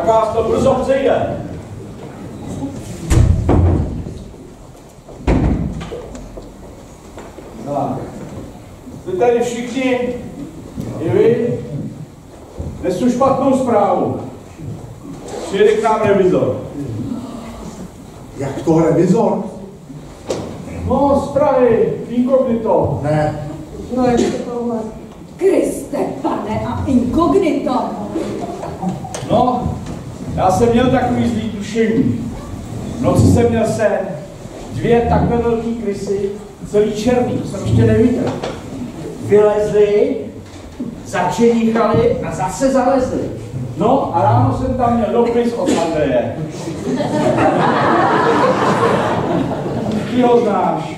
tak vás to brzo přejde. Tak. Jste tady všichni, i vy, nesu špatnou zprávu. Přijede k nám revizor. Jak to revizor? No, z Prahy, inkognito. Ne. No ještě tohle. Kriste, pane, a inkognito. No, já jsem měl takový zlý tušení. V noci jsem měl sen. 2 takhle velký krysy, celý černý, to jsem ještě neviděl. Vylezli, začenichali a zase zalezli. No a ráno jsem tam měl dopis od Andreje. Ty ho znáš.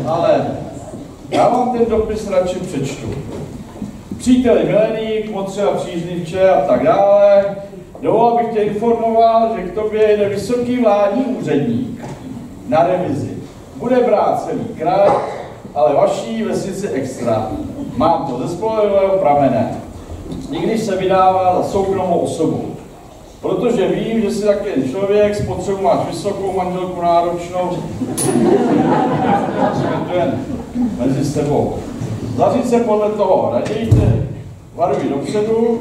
Ale já vám ten dopis radši přečtu. Příteli mileník, potřeba příznivče a tak dále. Dovolal bych tě informoval, že k tobě jde vysoký vládní úředník na revizi. Bude brát celý kraj, ale vaší vesnici extra. Mám to ze spolehlivého pramene. Nikdy se vydává za soukromou osobu. Protože vím, že jsi takový člověk, s potřebou máš vysokou manželku náročnou. To jen mezi sebou. Zařiď se podle toho, raději varuji dopředu,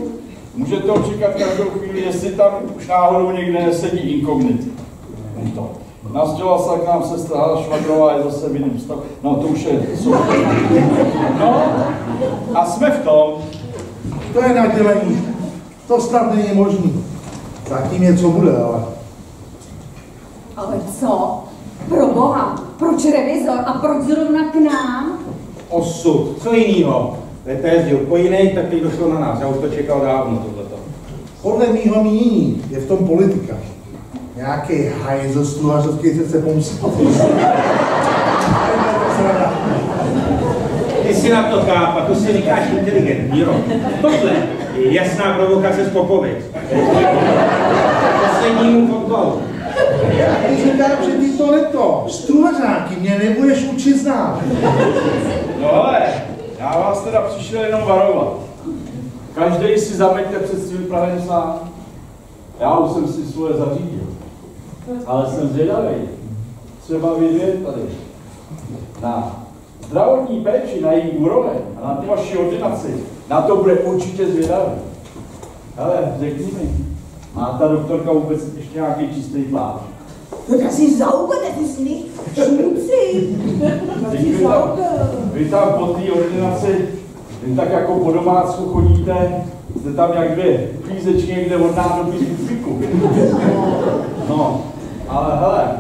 můžete očekat každou chvíli, jestli tam už náhodou někde nesedí inkognito. Nastěhovala se k nám sestra Švagrová, je zase v jiném stavu. No to už je super. No a jsme v tom. To je nadělení. To snad není možný. Zatím něco bude, ale... Ale co? Pro boha, proč revizor a proč zrovna k nám? Osud, co jinýho? To jezdil po jinej, tak teď došlo na nás. Já už to čekal dávno, tohleto. Podle mýho mínění je v tom politika. Nějaký hajzl sluhařovský se pomstí. Ty si na to chápa, to si říkáš inteligentní, jo. Tohle je jasná provokace z Popovic. Poslednímu fotbalu. Já ti říkám, že ty tohleto, stuhařáky, mě nebudeš učit znát. No ale, já vás teda přišel jenom varovat. Každý si zameťte před svým prahem sám. Já už jsem si svoje zařídil. Ale jsem zvědavý. Třeba vy dvě tady. Na zdravotní péči, na její úroveň a na ty vaši ordinaci, na to bude určitě zvědavý. Hele, řekni mi, má ta doktorka vůbec ještě nějaký čistý plán? No to si zaubete, ty s nich šmuci. Vy tam po té ordinaci, jen tak jako po domácku chodíte, jste tam jak 2 klízečky někde od nádobí z bufíku. No, ale hele,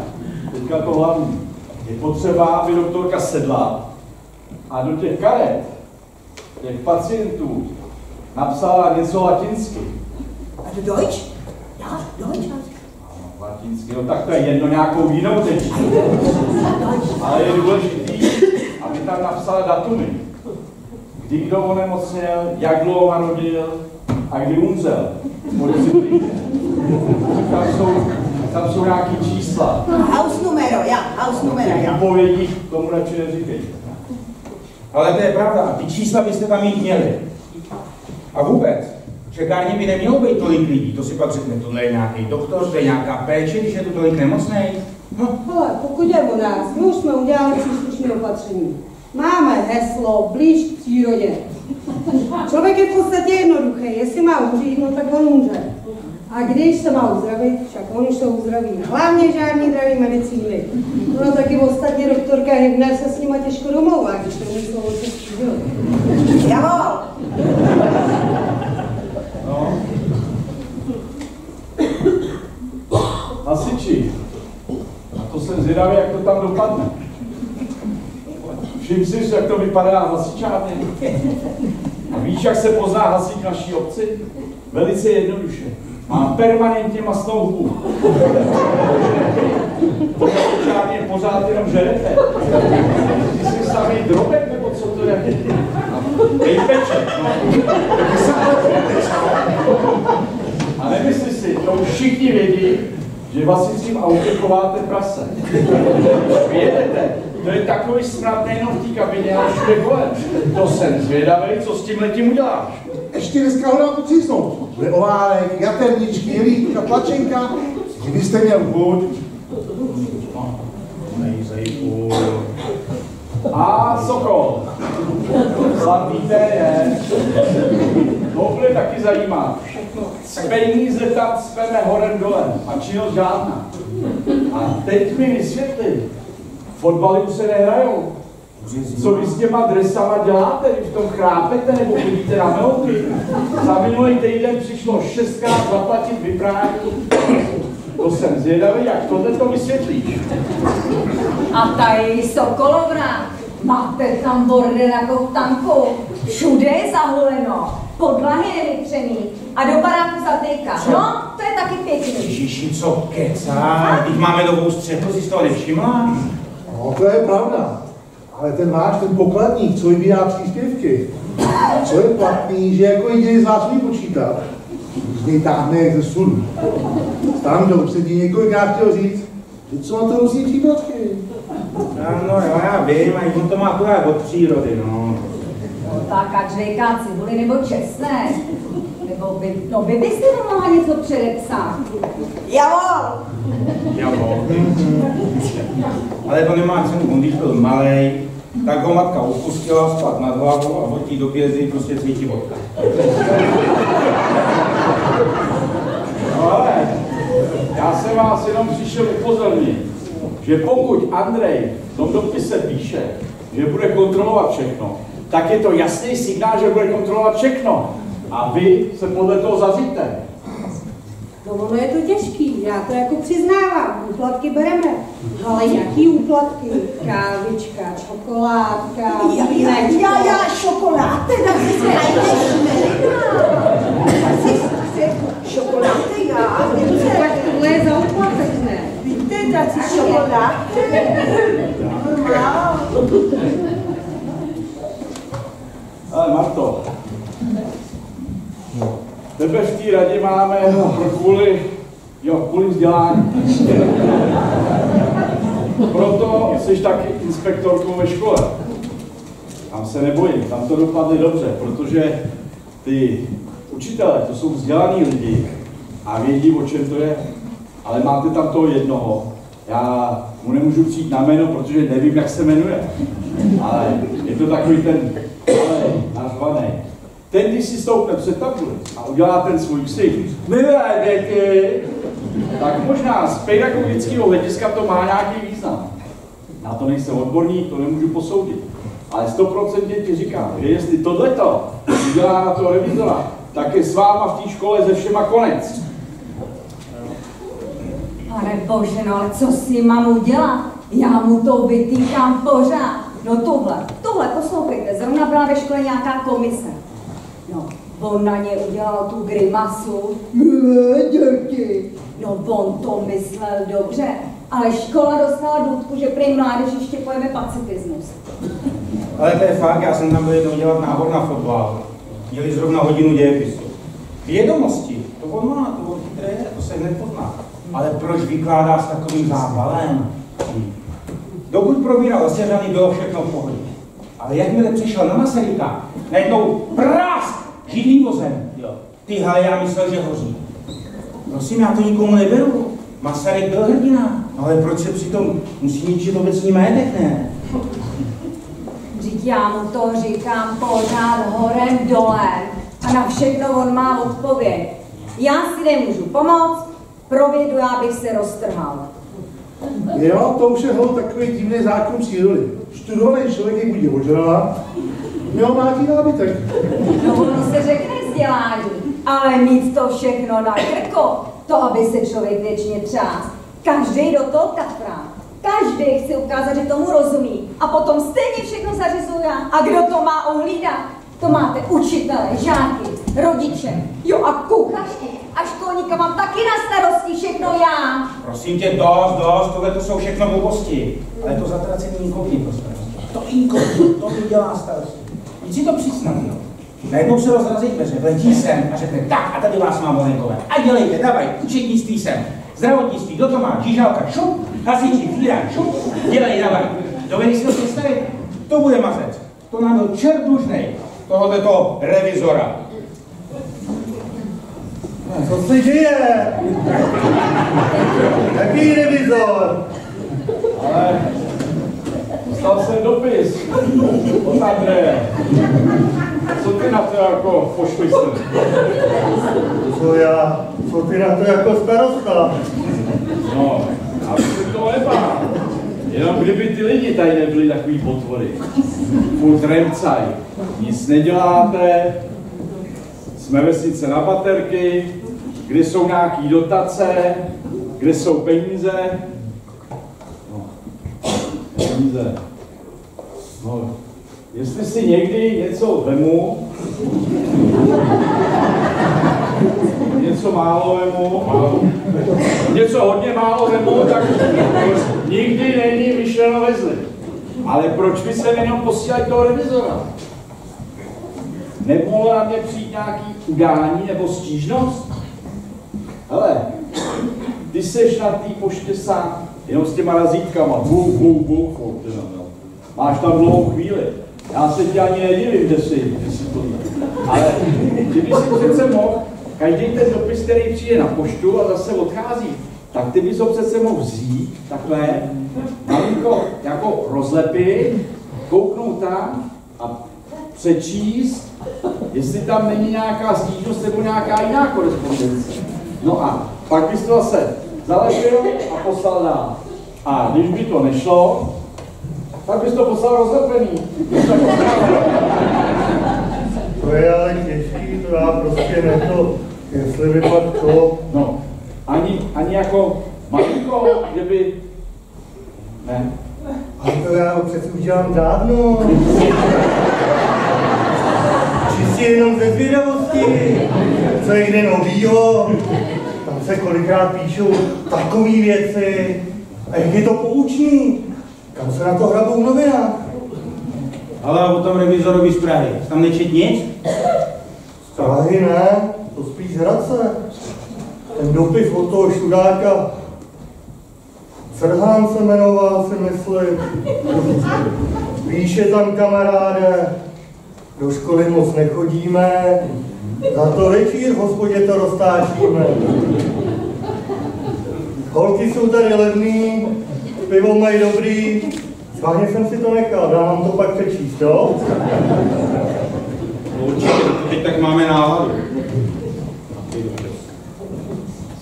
teďka to hlavní. Je potřeba, aby doktorka sedla a do těch karet, těch pacientů, napsala něco latinsky. A to Deutsch? Ja, Deutsch. Latinsky, no tak to je jedno, nějakou jinou tečku. Ale je důležitý, aby tam napsala datumy. Kdy kdo onemocněl, jak dlouho narodil a kdy umřel. Tam jsou nějaký čísla. Hausnumero, ja, Hausnumero, ja. Výpovědí tomu radši neříkejte. Ale to je pravda, ty čísla byste tam mít měli. A vůbec, v čekárně by nemělo být tolik lidí, to si pak řekne, tohle je nějaký doktor, to je nějaká péče, když je tu tolik nemocnej. No. Ale pokud je o nás, my už jsme udělali příslušné opatření. Máme heslo blíž k přírodě. Člověk je v podstatě jednoduchý, jestli má umřít, no tak on umře. A když se má uzdravit, však on už se uzdraví. Hlavně žádný drahý medicíny. No taky ostatně doktorka Hybner se s nima těžko domlouvá, když to myslel o co střídil. Javol! No. Hasiči, a to jsem zvědavý, jak to tam dopadne. Všim si, jak to vypadá hasičárně. A víš, jak se pozná hasič naší obci? Velice jednoduše. Má permanentně masnou hubu. Hasičárně pořád jenom žerete. Ty jsi samý drobek, nebo co to je? Nejpeček, no. A nemysli si, to už všichni vědí, že v hasicím autě chováte prase. Když vyjedete, to je takový smrad nejenom v té kabině, ale všude kolem. To jsem zvědavý, co s tím letím uděláš. ještě dneska ho dám potřísnout. Bude oválek, jaterničky, jelítka, tlačenka, kdybyste měl chuť. Nejzejku. A Sokol. Slavný je. To bude taky zajímat. Peníze tam speme horem dolem a činnost žádná. A teď mi vysvětli, fotbaly už se nehrajou. Co vy s těma dresama děláte? Vy v tom chrápete nebo chodíte na melky? Za minulý týden přišlo 6krát zaplatit vyprání. To jsem zvědavý, jak tohle to vysvětlíš. A tady Sokolovna, máte tam bordel jako v tanku. Všude je zahuleno, podlahy nevytřený a do baráku zatýka. No, to je taky pěkný. Ježiši, co kecá? Teď máme novou střechu, jsi z toho nevšimla? No, to je pravda. Ale ten váš, ten pokladník, co vybírá příspěvky, co je platný, že jako jediný z vás umí počítat, z něj táhne jak ze sudu. Tam to předtím několikrát chtěl říct, že co na to různý případky. No jo, já vím, a on to má akorát od přírody, no. No tak ať žvejká cibuly nebo česnek. Nebo vy byste mohla něco předepsat. Javol! Ale to nemá cenu, on když byl malej, tak ho matka upustila spát nad hlavou a od té doby z něj prostě cvítí vodka. No ale já jsem vás jenom přišel upozornit, že pokud Andrej v tom dopise píše, že bude kontrolovat všechno, tak je to jasný signál, že bude kontrolovat všechno. A vy se podle toho zaříte. No ono je to těžký, já to jako přiznávám, úplatky bereme. Ale jaký úplatky? Kávička, čokoládka, vínečko. Já, šokolády, tak si najdeš šokolády, já. Tak tohle je za úplatek, ne? Víte, dát si šokolády? Ale Marto, tebe v té radě máme kvůli vzdělání. Proto jsi taky inspektorkou ve škole. Tam se nebojím, tam to dopadne dobře, protože ty učitelé, to jsou vzdělaný lidi a vědí, o čem to je. Ale máte tam toho jednoho. Já mu nemůžu přijít na jméno, protože nevím, jak se jmenuje. Ale je to takový ten nařvaný. Ten, když si stoupne před tabuli a udělá ten svůj ksik, milé děti, tak možná z pedagogického hlediska to má nějaký význam. Na to nejsem odborník, to nemůžu posoudit. Ale 100% ti říkám, že jestli tohleto udělá na toho revizora, tak je s váma v té škole ze všema konec. Pane bože, no ale co s ním mám udělat? Já mu to vytýkám pořád. No tohle, poslouchejte, zrovna byla ve škole nějaká komise. No, on na ně udělal tu grimasu. Děti. No, on to myslel dobře, ale škola dostala důtku, že prý mládež ještě pojeme pacifismus. Ale to je fakt, já jsem tam byl jednou dělat nábor na fotbal. Měli zrovna hodinu dějepisu. Vědomosti, to on má, to on chytré je, to se hned pozná. Ale proč vykládá s takovým zábalem? Dokud probíral Ostěřany, bylo všechno v pohodě. Ale jakmile přišel na Masaryka, najednou prásk živým vozem. Ty hele, já myslel, že hoří. Prosím, já to nikomu neberu. Masaryk byl hrdina. Ale proč se přitom musí ničit obecní majetek, ne? Vždyť já mu to říkám pořád horem dolem a na všechno on má odpověď. Já si nemůžu pomoct, pro vědu já bych se roztrhal. Jo, to už je takový divný zákon přírody. Studovaný člověk je bude ožrala, měl nějaký nábytek. No ono se řekne vzdělání, ale mít to všechno na krko, to aby se člověk věčně třás. Každý do toho kafrá. Každý chce ukázat, že tomu rozumí. A potom stejně všechno zařizuje. A kdo to má ohlídat? To máte učitele, žáky, rodiče, jo a kuchařky. A školníka mám taky na starosti, všechno já. Prosím tě, dost, tohle to jsou všechno blbosti. Ale to zatracení inkognito to starosti. To inkognito, to mi dělá starosti. Víc si to přiznat, no. Najednou se rozrazí dveře, vletí sem a řekne, tak a tady vás mám Volenkové. A dělejte, dávaj, účetnictví sem. Zdravotnictví, kdo to má? Žížálka, šup, hasiči, fíra, šup, dělej, dávaj. Dovedeš si to představit? To bude mazec. To nám byl čert dlužnej, tohoto revizora. Co se děje? Jaký revizor? Ale dostal jsem dopis od Andreje. Co ty na to jako pošlistr? Co ty na to jako starosta? No, aby se to nebál. Jenom kdyby ty lidi tady nebyli takový potvory. Furt remcaj. Nic neděláte. Jsme vesnice na baterky, kde jsou nějaký dotace, kde jsou peníze. No, peníze. No, jestli si někdy něco vemu, něco málo vemu, něco hodně málo vemu, tak nikdy není myšleno vezli. Ale proč by se jenom posílali toho revizora? Nemohlo na mě přijít nějaký udání nebo stížnost? Hele, ty seš na té poště sám, jenom s těma razítkama, furt, máš tam dlouhou chvíli. Já se ti ani nedivím, že si to ví. Ale kdyby si přece mohl, každý ten dopis, který přijde na poštu a zase odchází, tak ty bys ho přece mohl vzít, takhle, malinko jako rozlepit, kouknout tam a přečíst, jestli tam není nějaká stížnost nebo nějaká jiná korespondence. No a pak bys to zase zalepil a poslal dál. A když by to nešlo, tak bys to poslal rozlepený. To je ale těžký, to já prostě neto, jestli by pak to... No, ani jako malinko, kdyby... Ne. Ale to já přeci už dělám dávno. Čistě jenom ze zvědavosti, co je kde novýho. Tam se kolikrát píšou takový věci. A jak je to poučný? Kam se na to hrabou v novinách? Ale o tom revizorovi z Prahy, tam nečet nic? Z Prahy ne, to spíš Hradce. Ten dopis od toho šudáka. Srhán se jmenoval, si myslím. Píše tam kamaráde, do školy moc nechodíme, za to večír v hospodě to roztáčíme. Holky jsou tady levný, pivo mají dobrý, schválně jsem si to nechal, dám vám to pak přečíst, jo? Určitě, teď tak máme náladu.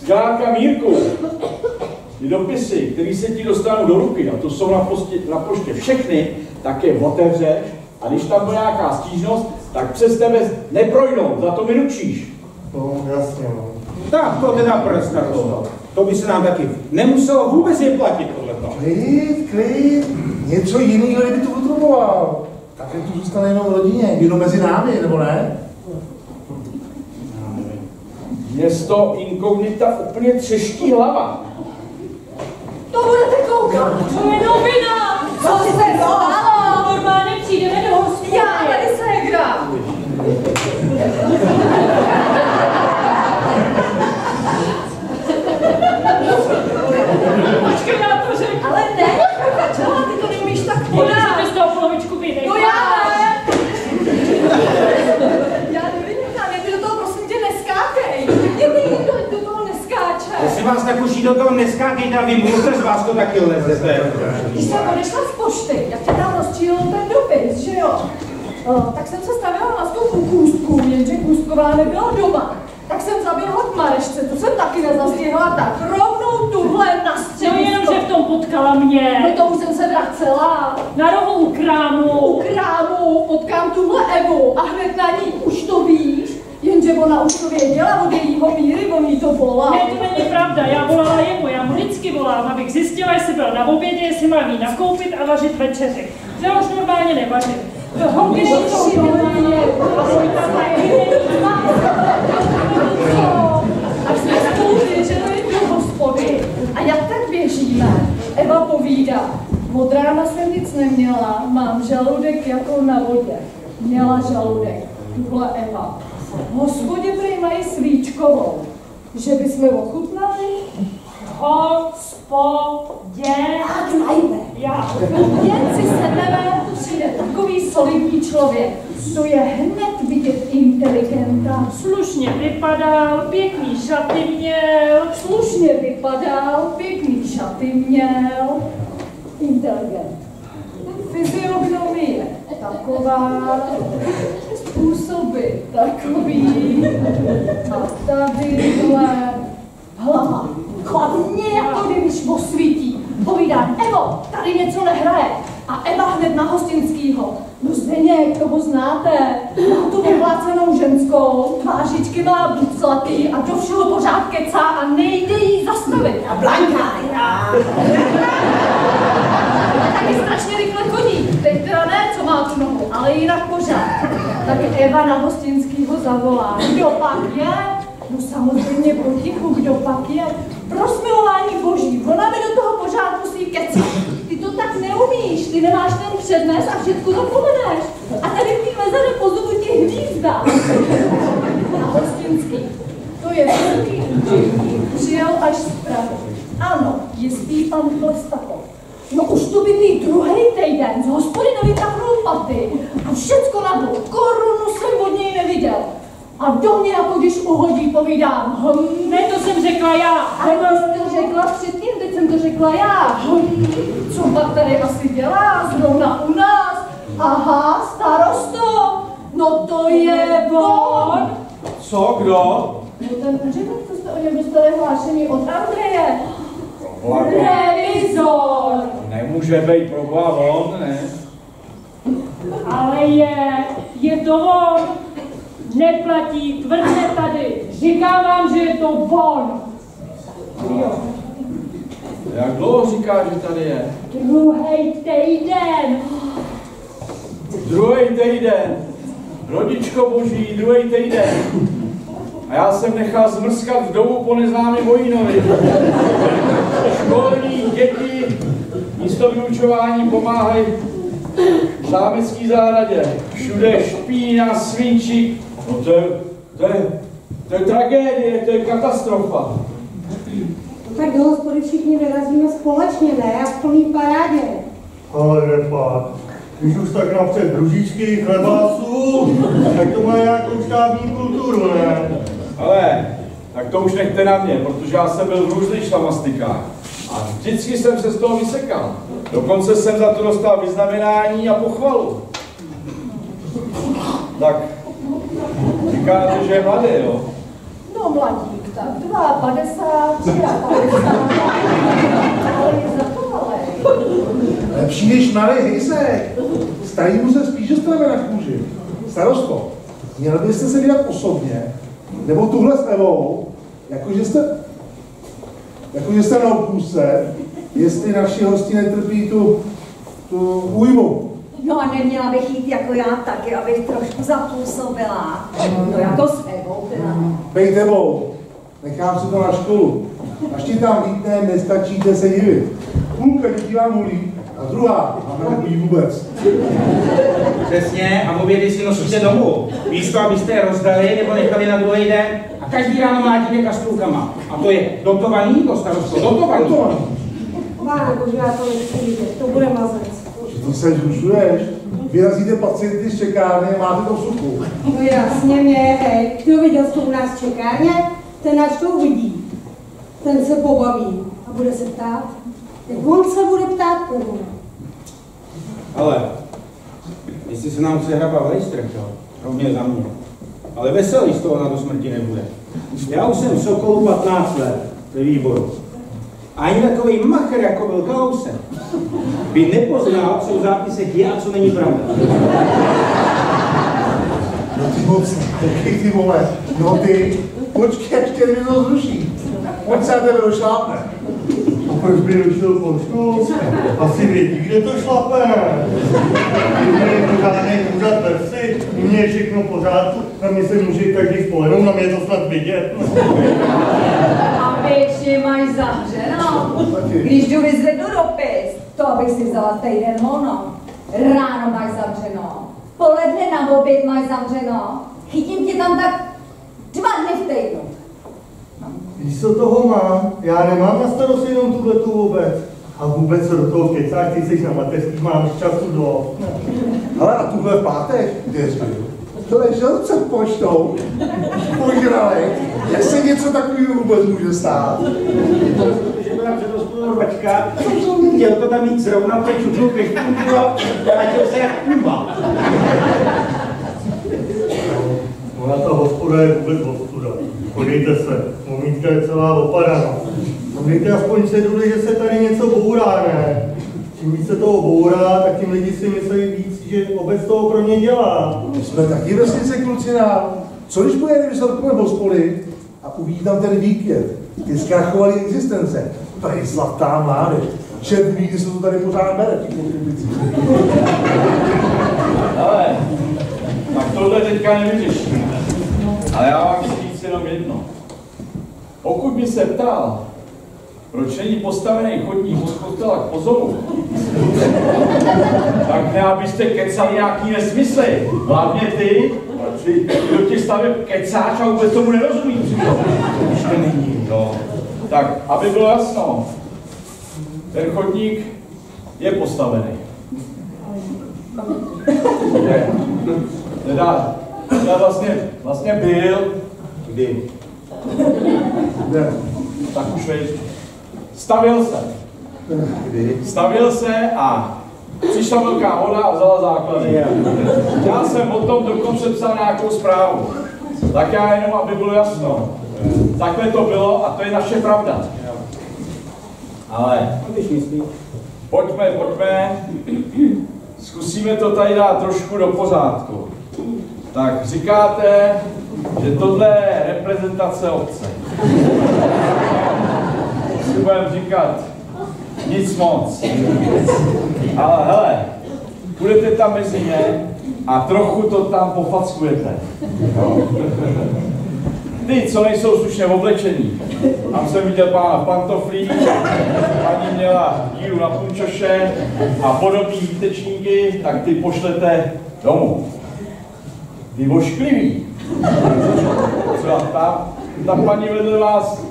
Zkrátka Mírku, ty dopisy, které se ti dostanou do ruky, a to jsou na poště všechny, tak je otevřeš a když tam bude nějaká stížnost, tak přes tebe neprojdou, za to mi ručíš. No, jasně, no. Tak to teda prsta toho. To by se nám taky nemuselo vůbec je platit tohleto. Klid, něco jiného, kdyby to potřeboval. Tak to zůstane jenom v rodině, jenom mezi námi, nebo ne? Město inkognita úplně třeští hlava. To budete koukat, to je novina! Co se stalo? Normálně přijdeme do hospody. Já tady se hra. Počkej, já to řeknu. Ale ne, začala, ty to neumíš tak Pojď podat. si z toho polovičku vynech. No já ne. Já nevím, ty do toho prosím tě neskákej. Ty do toho neskáče. Jestli vás tak už do toho neskákejte a vy můžete, z vás to taky lezete. Když jsem odešla z pošty, jak tě tam rozčílil ten dopis, že jo? Tak jsem se stavila na tu kůstku, jenže kůstková nebyla doma. Tak jsem zaběhla k Marešce, to jsem taky nezastihla, tak rovnou tuhle na No středisko. jenom, že v tom potkala mě. No to už jsem se vracela. Na rohu u krámu. U krámu potkám tuhle Evu a hned na ní už to víš, jenže ona už to věděla od jejího Míry, on jí to volal. Ne, to není pravda, já volala jemu, já mu vždycky volám, abych zjistila, jestli byl na obědě, jestli má jí nakoupit a vařit večeři. Já už normálně nevařím. Holky nejsou doma, a můj tam taky není. Až jsme spolu běželi do hospody a jak tak běžíme, Eva povídá, od rána jsem nic neměla, mám žaludek jako na vodě. Měla žaludek, tuhle Eva. V hospodě prý mají svíčkovou, že bychom ochutnali? Hospodě. Jak najde. Já. Jen si sedneme, přijde takový solidní člověk. To je hned vidět inteligenta. Slušně vypadal, pěkný šaty měl. Slušně vypadal, pěkný šaty měl. Inteligent. Fyziognomie taková, způsoby takový. A tadyhle hlava. Chladně jako když osvítí. Povídá, Evo, tady něco nehraje. A Eva hned na Hostinskýho. No Zdeněk, toho znáte. Má tu vyhlácenou ženskou, tvářičky má buclatý a do všeho pořád kecá a nejde jí zastavit. A Blanka, já. Taky strašně rychle chodí. Teď teda ne, co má tu nohu, ale jinak pořád. Tak Eva na Hostinskýho zavolá. Kdo pak je? No samozřejmě potichu, kdo pak je? Pro smilování boží, ona mi do toho pořád musí kecat. Ty to tak neumíš, ty nemáš ten přednes a všechno zapomeneš. A tady v té mezere pozovu ti hvízda. A Hostinský, to je velký úředník, přijel až z Prahy. Ano, jistý pan Chlestako. No už to by být druhý týden, z hospody nevytáhnul paty a všecko na to, korunu jsem od něj neviděl. A do mě, jako když uhodí, povídám, ne, to jsem řekla já. A to řekla předtím, teď jsem to řekla já. Co pak tady asi dělá, zrovna u nás? Aha, starosto, no to je on. Co, kdo? No ten úředník, co jste o něm dostali hlášení od Andreje. Revizor. Nemůže být proboha on, ne? Ale je to on. Neplatí, tvrdne tady. Říkám vám, že je to on. Jo. Jak dlouho říká, že tady je? Druhý týden. Druhý týden. Rodičko boží, druhý týden. A já jsem nechal zmrskat v domu po neznámém vojínovi. Školní děti místo vyučování pomáhají v zámecký zahradě. Všude špína, svinčík. No to je tragédie, to je katastrofa. No tak do hospody všichni vyrazíme společně, ne? A v plný parádě. Ale nepak, když už tak napřed družičky, chlebásů, tak to má nějakou štábní kulturu, ne? Ale, tak to už nechte na mě, protože já jsem byl v různých šlamastikách. A vždycky jsem se z toho vysekal. Dokonce jsem za to dostal vyznamenání a pochvalu. Tak, říkáte, že je mladý, jo? No mladík, tak 52, 53, ale je zachovalý. Lepší než mladý hejsek. Starýmu se spíš dostane na kůži. Starosto, měl byste se vydat osobně, nebo tuhle s Evou, jakože jste na obkůse, jestli naši hosti netrpí tu újmu. No a neměla bych jít jako já taky, abych trošku zapůsobila. No jako s Evou teda. Bejt Evou, nechám si to na školu. Až ti tam vítne, nestačíte se divit. Půlka dětí vám hulí a druhá vám nebolí vůbec. Přesně, a obědy si nosíte domů. Místo, abyste je rozdali nebo nechali na druhý den a každý ráno mlátíte kaštrůkama. A to je dotovaný, to starosto, dotovaný. Páne bože, já to nechci vidět, to bude mazec. To se zrušuješ. Vyrazíte pacienty z čekárny a máte to v suchu. No jasně mě, hej, kdo viděl to u nás v čekárně, ten až to uvidí. Ten se pobaví a bude se ptát. Tak on se bude ptát prvně. Ale, jestli se nám chce hraba vejstrch, jo, rovně za mě. Ale veselý z toho na do smrti nebude. Já už jsem v Sokolu 15 let ve výboru. Ani takový macher, jako byl Kalousek, by nepoznal, co v zápisech je a co není pravda. No ty moc, ty vole, no ty, počkej, až tě to zruší. Pojď se na tebe došlápne. A proč by rušil poštu? Asi vědí, kde to šlape. Kdyby je pořádný úřad ve vsi, u mě je všechno v pořádku, na mě se může každý spolehnout, na mě je to snad vidět. A většině máš zavřeno. Když jdu vyzvednu dopis, to abych si vzala týden volno. Ráno máš zavřeno. Poledne na oběd máš zavřeno. Chytím tě tam tak 2 dny v týdnu. Víš, co toho mám? Já nemám na starost jenom tuhletu obec. A vůbec co do toho kecáš, ty jsi na mateřských, máš času do. Ale a tuhle v pátek, kde jsi byl? To je šel před poštou, požralek, jestli něco takového vůbec může stát. Když byla předospodorovačka, chtěl to tam mít zrovna v té čudnou keštůnku a vrátil se jak Kuba. Ona ta hospoda je vůbec hospoda. Podívejte se, momítka je celá opadaná. Dejte aspoň ceduli, že se tady něco bourá, ne? Čím víc se toho bourá, tak tím lidi si myslí víc, že obec toho pro ně dělá. My jsme taky vesnice, kluci, co když pojedeme výsledkové hospody a uvidí tam ten výkvět, ty zkrachovalé existence, tady zlatá mládež. Čert ví, kdy se to tady pořád bere, těch kontribucí. Ale, tak tohle teďka nevyřešíme. Ale já vám chci říct jenom jedno. Pokud by se ptal, proč není postavený chodník od kostela k pozoru, tak ne, abyste kecali nějaký nesmysly. Hlavně ty do těch staveb kecáš a vůbec tomu nerozumí. Už to není. No. Tak, aby bylo jasno, ten chodník je postavený. Teda vlastně byl, kdy? Tak už víš. Stavil se a přišla velká voda a vzala základy. Já jsem o tom dokonce psal nějakou zprávu. Tak já jenom, aby bylo jasno. Takhle to bylo a to je naše pravda. Ale pojďme. Zkusíme to tady dát trošku do pořádku. Tak říkáte, že tohle je reprezentace obce. Si budeme říkat nic moc. Ale hele, půjdete tam mezi ně a trochu to tam pofackujete. No. Ty, co nejsou slušně oblečení. Tam jsem viděl pána v pantoflích, paní měla díru na punčoše a podobný výtečníky, tak ty pošlete domů. Ty ošklivý. Třeba ta paní vedle vás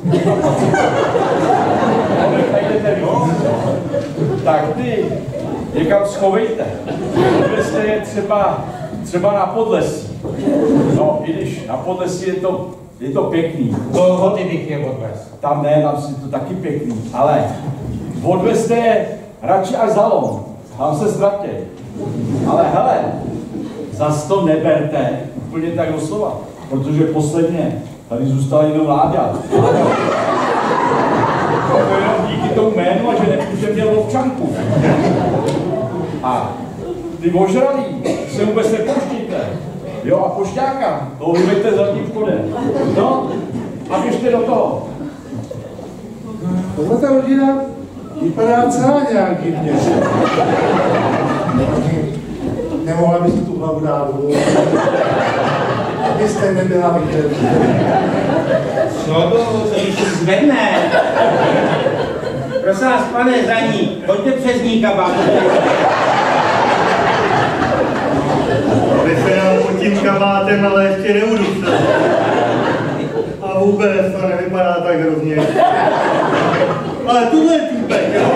nejdete víc. Tak ty někam schovejte. Odvezte je třeba na Podlesí. No, i když na Podlesí je to pěkný. Toho ty bych je odvez. Tam ne, tam si to taky pěkný. Ale odvezte je radši až za Lom. Tam se ztratěj. Ale hele, zas to neberte úplně tak doslova, protože posledně tady zůstala jenom Láďa. To jenom díky tomu jménu a že měl občanku. A ty ožralí se vůbec nepouštíte. Jo, a pošťáka, toho vyveďte zadním vchodem. No, a běžte do toho. Tohle ta rodina vypadá celá nějak divně. Nemohla by si tu hlavu dát dolů. Abyste nebyla vidět. Co to se ještě zvedne? Prosím vás, pane za ní, pojďte přes ní, kabátu. Vy se nám pod tím kabátem, ale ještě neuduste. A vůbec to nevypadá tak hrozně. Ale tuhle je týpek, jo?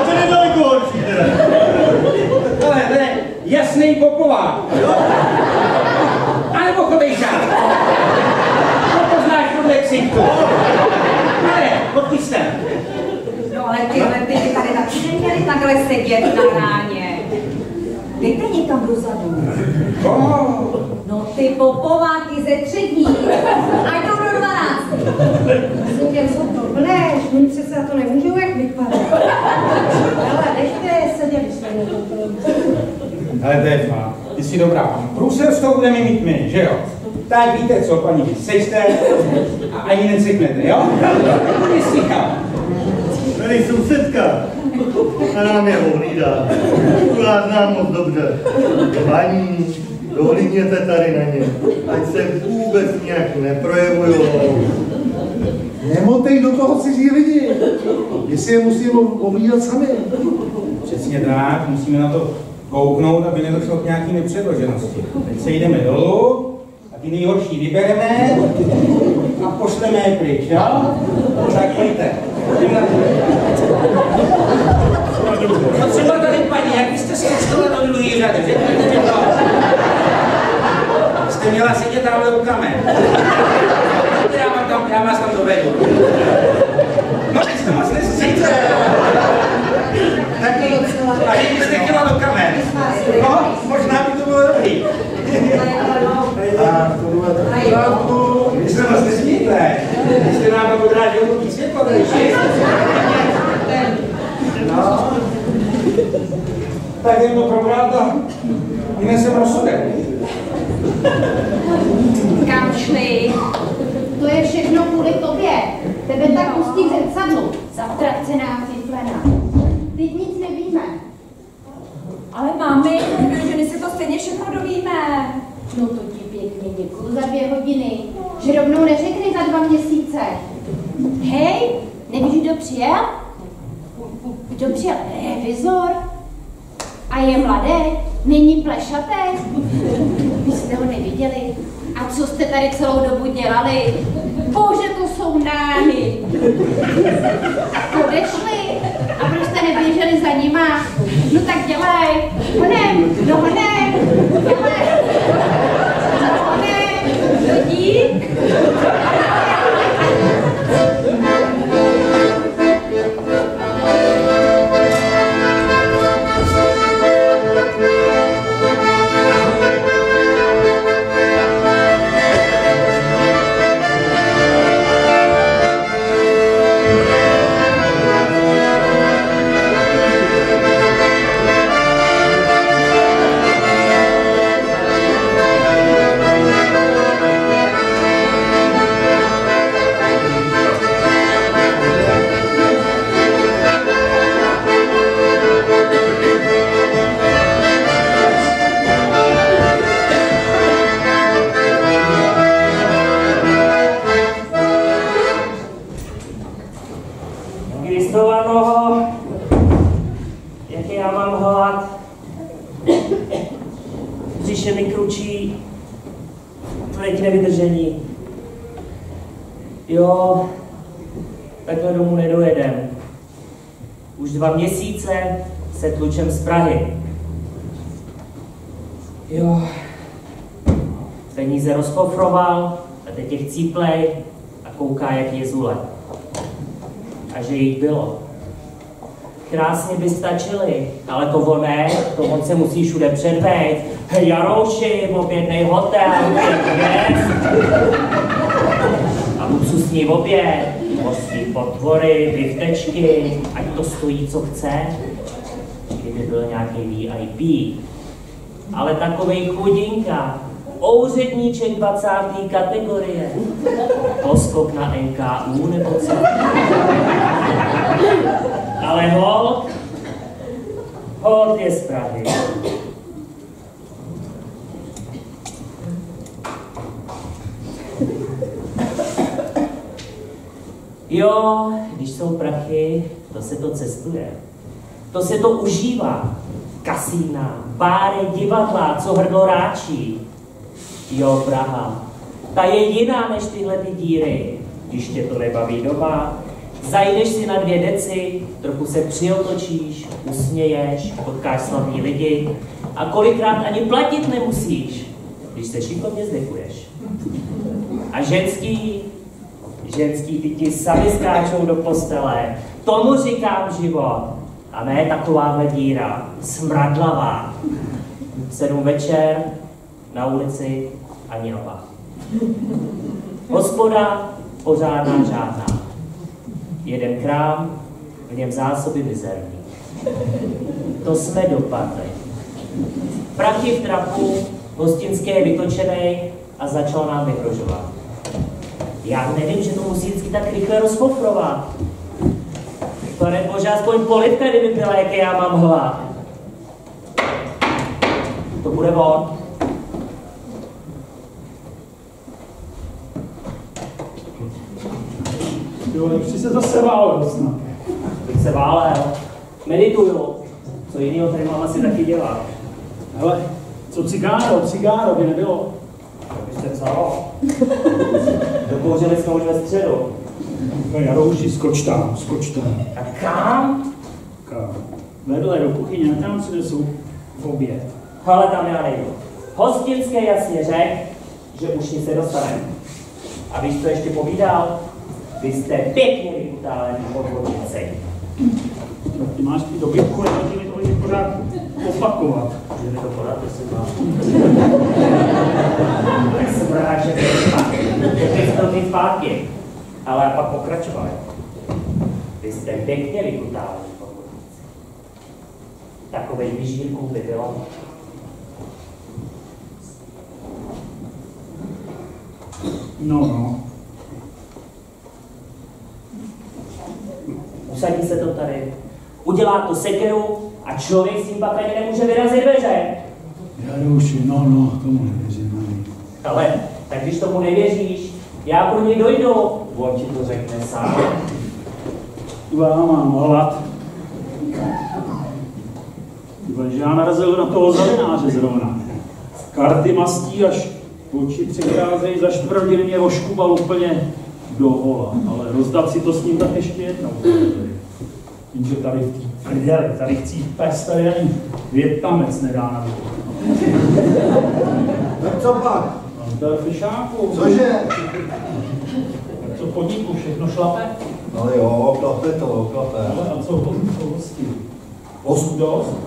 To je daleko horší teda. Ale to je jasný popovák, jo? A nebo chodejšák. To poznáš podle ksichtu. Ne, odpíšte. No ale tyhle ty tady taky neměli takhle sedět na ráně. Dejte někam dozadu. No ty popováky ze 3 dní. Ať jdou do 12. Myslím tě, co to bleš, oni přece na to nemůžou, jak vypadat. Ale nechte je sedět, když jsme to. Ale to je fakt, ty jsi dobrá. Brusel z toho budeme mít my, že jo? Tak víte co, paní, sejste a ani neceknete, jo? Ty sticha. Tady sousedka. A nám je ohlídá. Tu nás znám moc dobře. Paní, dohlídněte tady na ně. Ať se vůbec nějak neprojevujou. Nemotej do toho cizí lidi. Jestli je musíme ohlídat sami. Přesně tak, musíme na to kouknout, aby nedošlo k nějaký nepředloženosti. Teď se jdeme dolů a ty nejhorší vybereme a pošleme je pryč, jo? Tak pojďte. No třeba tady paní, jak byste se dostala do druhý řady? Řekněte mi to. Jste měla sedět tamhle u kamen. Já vás tam dovedu. No, vy jste moc neslyšíte. Tak a vy byste chtěla do kamen. No, možná by to bylo dobrý. Vy jste moc nesmíte. Vy jste nám tam odrážil to světlo, no. Tak jen to probrat a nesem rozsudek. Kam šli? To je všechno kvůli tobě. Tebe tak pustí k zrcadlu. Zatracená fiflena. Teď nic nevíme. Ale máme, že my se to stejně všechno dovíme. No to ti pěkně děkuju za 2 hodiny. Že rovnou neřekli za 2 měsíce. Hej, nevíš, kdo přijel? Kdo přijel? Revizor. A je mladý, není plešatý. Vy jste ho neviděli. A co jste tady celou dobu dělali? Bože, to jsou náhy. Odešli. A proč jste neběželi za nima? No tak dělej. Honem, no honem. Dělej. No honem. No dík. Jo, takhle domů nedojedem. Už 2 měsíce se tlučem z Prahy. Jo, peníze rozpofroval a teď je chcíplej a kouká, jak je zule. A že jich bylo. Krásně by stačili, ale to ne, to on se musí všude předvejt. Jarouši, obědnej hotel, 5 hvězd. A luxusní oběd, hostí potvory, biftečky, ať to stojí, co chce. Kdyby byl nějaký VIP. Ale takovej chudinka, ouředníček 20. kategorie, poskok na NKU nebo co. Ale hold je z Prahy. Jo, když jsou prachy, to se to cestuje. To se to užívá. Kasína, báry, divadla, co hrdlo ráčí. Jo, Praha. Ta je jiná než tyhle ty díry. Když tě to nebaví doma, zajdeš si na 2 deci, trochu se přiotočíš, usměješ, potkáš slavní lidi a kolikrát ani platit nemusíš, když se šikovně zdekuješ. A ženský ty ti sami skáčou do postele. Tomu říkám život. A ne takováhle díra, smradlavá. 7 večer, na ulici ani ropa. Hospoda pořádná žádná. Jeden krám, v něm zásoby mizerní. To jsme dopadli. Prachy v trapu, hostinské vytočenej a začal nám vyhrožovat. Já nevím, že to musí vždycky tak rychle rozpofrovat. Pane bože, aspoň polivka, kdyby byla, jaké já mám hlad. To bude on. Jo, už jsi se zase válel snad. Bych se válel. Medituju. Co jinýho tady mám asi taky dělat. Hele, co cigáro by nebylo. To byste co? Dokouřili jsme už ve středu. Jarouši, skoč tam. A kam? Vedle do kuchyně, tam si nesou v oběd. Ale tam já nejdu. Hostinské jasně řekl, že už nic se dostane. A víš, co ještě povídal? Vy jste pěkně vykutálený podvodníci. No, ty máš ty dobytku, nebo ti mi to pořád opakovat. Že mi to podat, prosím vás. Tak jsem rád, že to ty zpátky. Ale pak pokračovali. Vy jste pěkně vykutálený podvodníci. Takovej vyžírků by bylo. No. Usadí se to tady, udělá to sekeru a člověk s tím pak ani nemůže vyrazit dveře. Jarouši, no, tomu nevěřím. Ale, tak když tomu nevěříš, já pro něj dojdu, on ti to řekne sám. Já mám hlad. Že já narazil na toho zelenáře zrovna. Karty mastí, až oči přicházejí, za čtvrtě mě oškubal úplně do hola. Ale rozdat si to s ním tak ještě jednou. Jenže tady v té prdeli, tady chci pes, tady ani Vietnamec nedá na to. Tak co pak? To je fišáku. Cože? Tak co podniku, všechno šlape? No jo, klape to. A co hosti?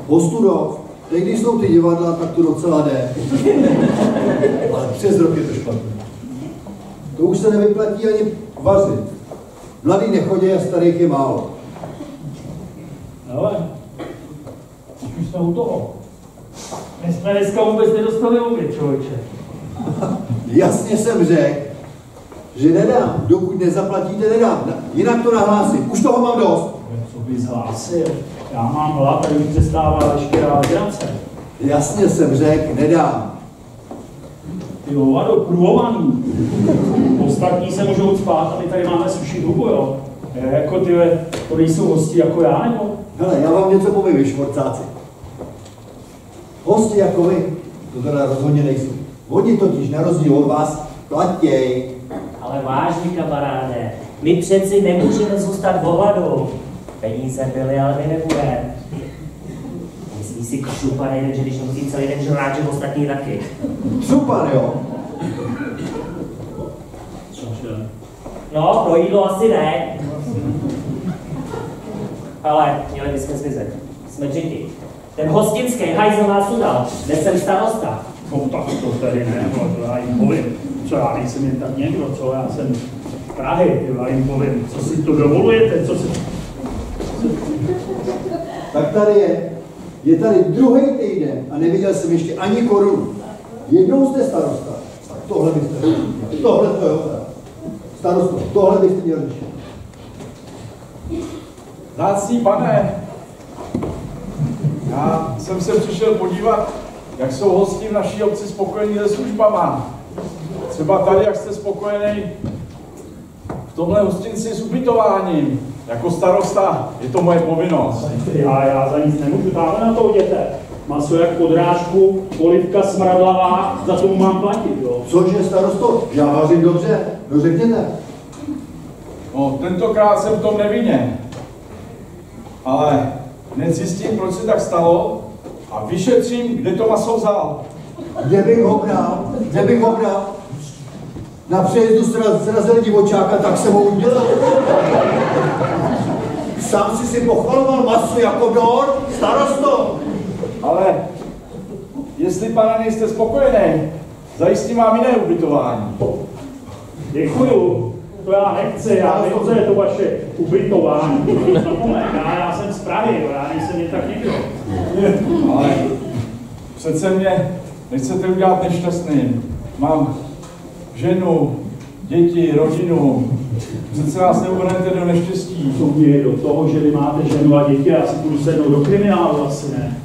Ostudov. Teď, když jsou ty divadla, tak to docela jde. Ale přes rok je to špatné. To už se nevyplatí ani vařit. Mladý nechodí a starých je málo. Ale, už jsme u toho. My jsme dneska vůbec nedostali oběd, člověče. Jasně jsem řekl, že nedám. Dokud nezaplatíte, nedám. Jinak to nahlásím. Už toho mám dost. Co bys hlásil? Já mám hlad, tady mi přestává veškerá legrace. Jasně jsem řekl, nedám. Ty hovado, průhovaný. Ostatní se můžou spát a my tady máme suší hubu, jo? Jako tyhle, to nejsou hosti jako já, nebo? Hele, já vám něco povím, vy švorcáci. Hosti jako vy, to teda rozhodně nejsou. Oni totiž na rozdíl od vás platěj. Ale vážně, kamaráde, my přeci nemůžeme zůstat v hladu. Peníze byly, ale my nebudeme. Myslí si kšupan jeden, že když musí celý den žrát, že ostatní taky. Kšupan, jo? Cože? No, pro jídlo asi ne. Ale měli bychom zmizet. Jsme dřiti. Ten hostinský hajzel nás udal. Dnes jsem starosta. No tak to tady ne, to já jim povím. Co já nejsem jen tak někdo, co já jsem z Prahy, já jim povím. Co si to dovolujete, co si... Tak tady je. Je tady druhý týden a neviděl jsem ještě ani korunu. Jednou jste starosta. Tak tohle byste měl. Tohle to jo. Starosto, tohle byste měl řešit. Vzácný pane, já jsem se přišel podívat, jak jsou hosti v naší obci spokojení se službama. Třeba tady, jak jste spokojený v tomhle hostinci s ubytováním. Jako starosta je to moje povinnost. Já za nic nemůžu, dáme na to jděte. Maso jak podrážku, polivka smradlavá, za to mám platit, jo. Cože, starosto? Já vařím dobře, no řekněte. No, tentokrát jsem v tom nevinně. Ale hned zjistím, proč se tak stalo a vyšetřím, kde to maso vzal. Kde bych ho bral? Na přejezdu srazil divočáka, tak jsem ho udělal. Sám si pochvaloval maso jako dor, starosto. Ale jestli, pane, nejste spokojený, zajistím vám jiné ubytování. Děkuju. To já nechci, já vím, co je to vaše ubytování. Já jsem z Prahy, já nejsem jen tak někdo. Ale přece mě nechcete udělat nešťastným. Mám ženu, děti, rodinu. Přece vás neuvrhnete do neštěstí. Co mě je do toho, že vy máte ženu a děti, já si půjdu sednout do kriminálu, asi ne.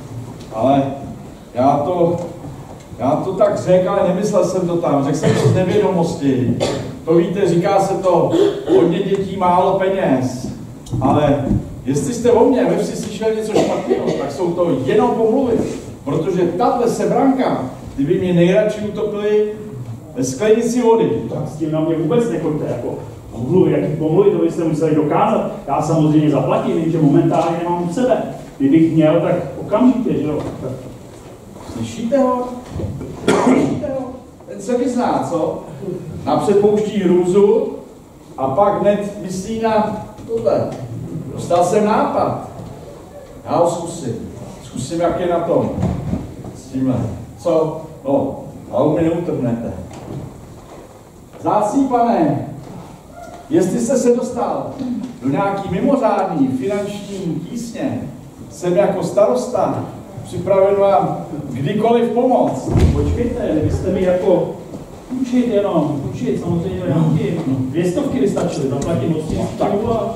Ale já to tak řekl, ale nemyslel jsem to tam. Řekl jsem to z nevědomosti. To víte, říká se to, hodně dětí, málo peněz. Ale jestli jste o mně ve vsi slyšeli něco špatného, tak jsou to jenom pomluvy. Protože tahle sebranka, ty by mě nejradši utopili ve sklenici vody. Tak s tím na mě vůbec nechoďte, jako Jaký pomluvy, to byste museli dokázat. Já samozřejmě zaplatím, jenže momentálně nemám u sebe. Kdybych měl, tak okamžitě, že jo. Slyšíte ho? Ten se vyzná, co? Napřed pouští hrůzu a pak hned myslí na tohle. Dostal jsem nápad. Já ho zkusím. Zkusím, jak je na tom. S tímhle. Co? No, hlavu mi neutrhnete. Vzácný pane, jestli jste se dostal do nějaký mimořádný finanční tísně, jsem jako starosta připraven vám kdykoliv pomoct. Počkejte, kdybyste mi jako učit samozřejmě nějaký 200 vystačily, zaplatím hostinstvu a...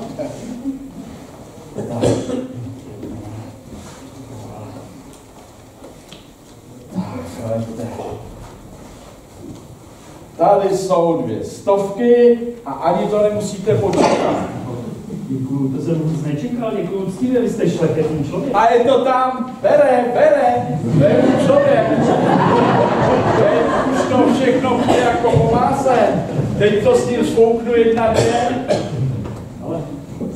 Tady jsou 200 a ani to nemusíte počítat. Děkuju, to jsem vůbec nečekal, děkuju uctivě, vy jste šlechetný člověk. A je to tam, bere, člověk. Teď už to všechno bude jako po máse. Teď to s ním svouknu 1, 2. Ale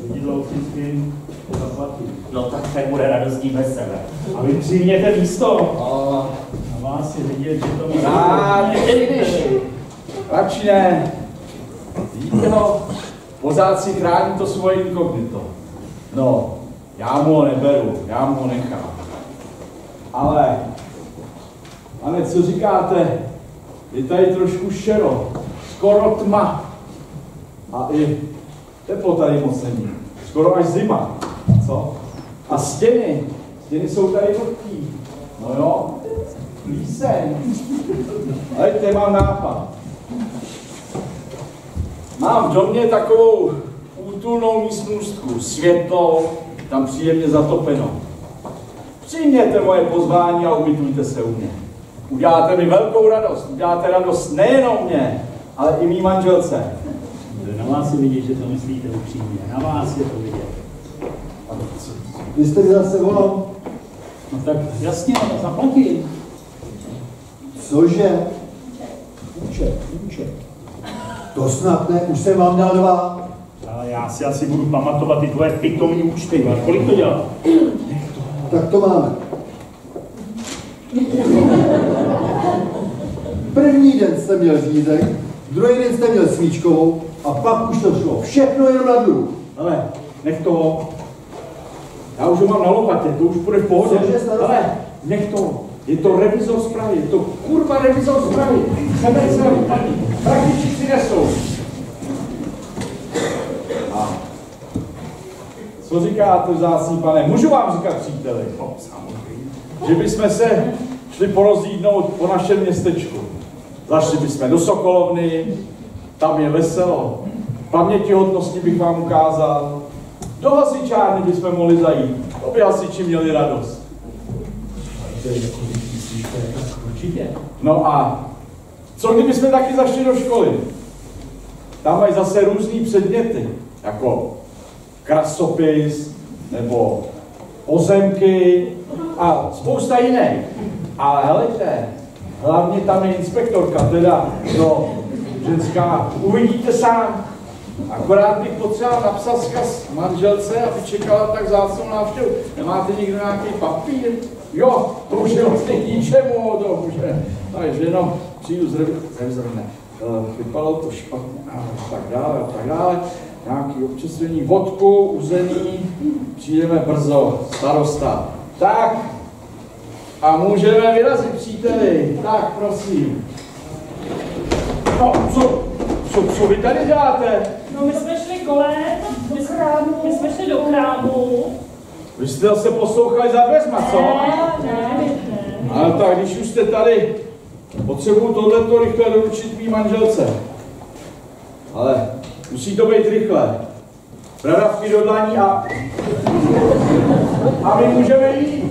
ředidlo hostinským zaplatí. No tak bude radostí bez sebe. A vy přijměte místo. Na vás je vidět, že to místo... I když radši ne. Víte ho, pořád si chrání to svoje inkognito. No, já mu ho neberu, já mu ho nechám. Ale, pane, co říkáte? Je tady trošku šero, skoro tma. A i teplo tady moc není. Skoro až zima, co? A stěny jsou tady vlhký. No jo, plíseň. Ale teď mám nápad. Mám v domě takovou útulnou místnůstku, světlou, tam příjemně zatopeno. Přijměte moje pozvání a ubytujte se u mě. Uděláte mi velkou radost, uděláte radost nejenom mě, ale i mý manželce. Na vás je vidět, že to myslíte upřímně, na vás je to vidět. Vy jste zase volal? No tak jasně, zaplatí. Cože? Účet. To snad ne, už jsem vám dal 2. Ale já si asi budu pamatovat ty tvoje pitomní účty, ale kolik to dělá? Tak to máme. První den jste měl řízek, druhý den jste měl svíčkovou a pak už to šlo všechno jenom na druh. Ale nech toho. Já už ho mám na lopatě, to už bude v pohodě. Ale nech toho. Je to revizor zprávy, je to kurva revizor zprávy. Sebe celý, prakticky přinesou. A co říkáte, vzácný pane? Můžu vám říkat, příteli? No, samozřejmě. Že bychom se šli porozjídnout po našem městečku. Zašli bychom do Sokolovny, tam je veselo. Pamětihodnosti bych vám ukázal. Do hasičárny bychom mohli zajít. To by hasiči měli radost. Určitě. No a co kdybychom taky zašli do školy? Tam mají zase různý předměty, jako krasopis, nebo pozemky a spousta jiných. Ale helejte, hlavně tam je inspektorka, teda no, ženská, uvidíte sám. Akorát bych potřeboval napsat vzkaz manželce, aby čekala tak vzácnou návštěvu. Nemáte někdo nějaký papír? Jo, to už je vlastně k ničemu, to už je. Takže no, přijdu z revizory, vypadalo to špatně a tak dále. Nějaký občerstvení, vodku, uzený, přijdeme brzo, starosta. Tak, a můžeme vyrazit, příteli. Tak, prosím. No, co vy tady děláte? No, my jsme šli kolem, my jsme šli do krámu. Vy jste se poslouchali za dveřma, co? Ne. Ale tak, když už jste tady, potřebuju tohleto rychle doručit mý manželce. Ale musí to být rychle. Bradavky do dlaní a my můžeme jít.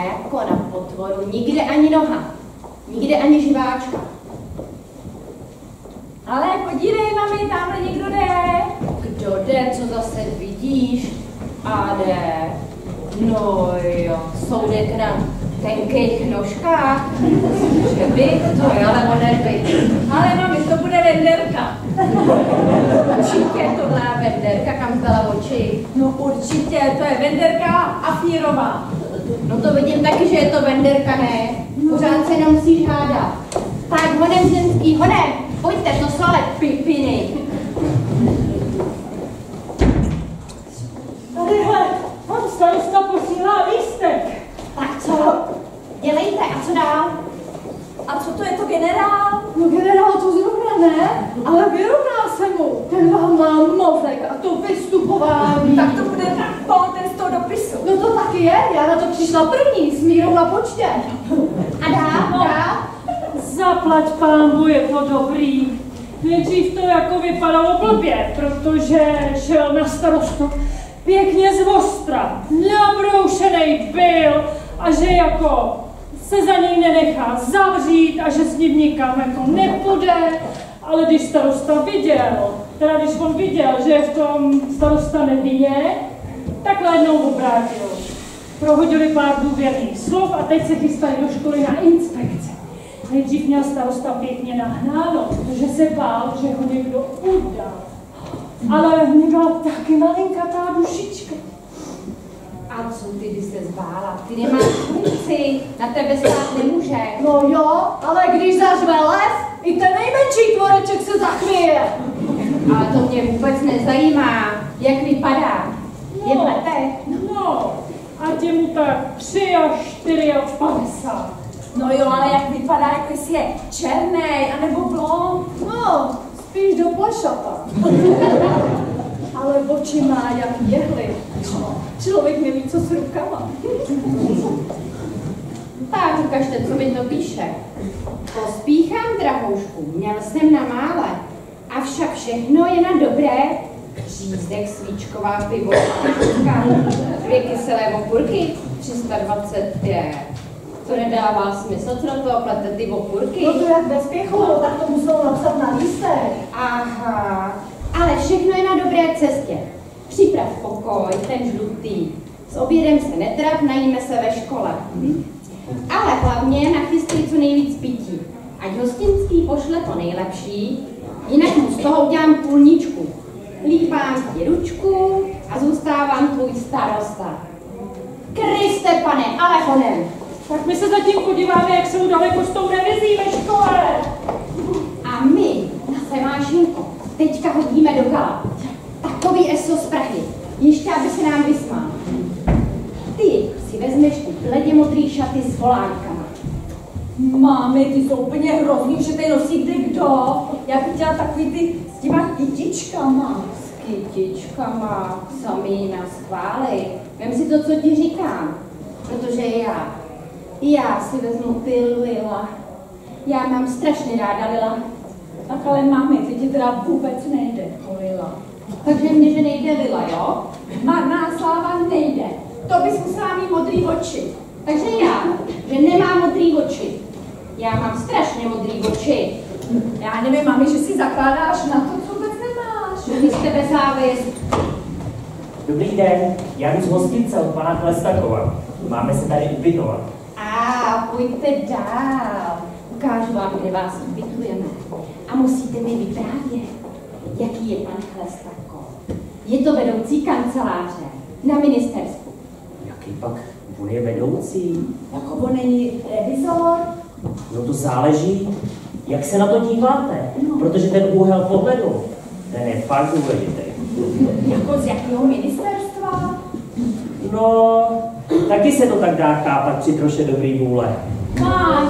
A jako na potvoru, nikde ani noha, nikde ani živáčka. Ale podívej, mami, tamhle někdo jde. Kdo jde, co zase vidíš? A jde. No jo, soudek na tenkých nožkách. Že by, to je ale onervy. Ale mami, to bude venderka. Určitě tohle je venderka, kam zdala oči. No určitě, to je venderka Afírová. No to vidím taky, že je to venderka, ne? Pořád se jenom musíš hádat. Tak honem zemský, honem! Pojďte, to jsou ale pipiny. Tadyhle, pan starosta posílá lístek. Tak co? Dělejte, a co dál? A co to je to generál? No generál to zrovna ne, ale vyrovná se mu. Ten vám má mozek a to vystupování. Tak to bude ten z toho dopisu. No to taky je, já na to přišla první s Mírou na počtě. A dál? Zaplať pámbu, je to dobrý. Nejdřív to jako vypadalo blbě, protože šel na starostu pěkně z ostra. Nabroušenej byl a že jako se za něj nenechá zavřít a že s ním nikam jako nepůjde. Ale když starosta viděl, když on viděl, že je v tom starosta nevinně, tak najednou obrátil. Prohodili pár důvěrných slov a teď se chystají do školy na inspekci. Nejdřív měl starosta pěkně nahnáno, protože se bál, že ho někdo udá. Ale mě byla taky malinkatá dušička. A co ty, když se zbála? Ty nemáš funkci, na tebe stát nemůže. No jo, ale když zařve lev, i ten nejmenší tvoreček se zachvěje. Ale to mě vůbec nezajímá, jak vypadá. Je v letech? No, ať je mu tak 3 až 4 až 50. No jo, ale jak vypadá, jako jestli je černej, anebo blond. No, spíš do plešata. Ale oči má jak jehly. Člověk neví, co s rukama. Tak, ukažte, co mi to píše. Pospíchám, drahoušku, měl jsem na mále. Avšak všechno je na dobré. Řízek, svíčková, pivo, panáčka, 2 kyselé okurky, 325. To nedává smysl, co do toho plete ty okurky. No to jak ve spěchu, tak to muselo napsat na lístek. Aha, ale všechno je na dobré cestě. Připrav pokoj, ten žlutý. S obědem se netrap, najíme se ve škole. Ale hlavně nachystej co nejvíc pití. Ať hostinský pošle to nejlepší, jinak mu z toho udělám půlničku. Lípám ti ručku a zůstávám tvůj starosta. Kriste, pane, ale honem. Tak my se zatím podíváme, jak jsou daleko s tou revizí ve škole. A my na Semášinko teďka hodíme do gala. Takový eso z Prahy. Ještě, aby se nám vysmál. Ty si vezmeš ty bledě modrý šaty s volánkama. Mami, ty jsou úplně hrozný, že tady nosí kde kdo. Já bych chtěla takový ty s těma kytičkama. S kytičkama, samý na schvály. Vem si to, co ti říkám. Protože já si vezmu ty lila. Já mám strašně ráda lila. Tak ale mami, ty ti teda vůbec nejde o lila. Takže mě, že nejde lila, jo? Marná sláva nejde. To bys musela mít modrý oči. Takže já, že nemám modrý oči. Já mám strašně modrý oči. Já nevím, mami, že si zakládáš na to, co vůbec nemáš. Vy jste bez závěs. Dobrý den, já jdu z hostince od pana Klestakova. Máme se tady ubytovat. Pojďte dál. Ukážu vám, kde vás ubytujeme. A musíte mi vyprávět, jaký je pan Klestakov. Je to vedoucí kanceláře na ministerstvu. Jaký pak? On je vedoucí. Jako on není revizor? No to záleží, jak se na to díváte. Protože ten úhel pohledu, ten je fakt důležitý. Jako z jakého ministerstva? No, taky se to tak dá chápat při troše dobrý vůle.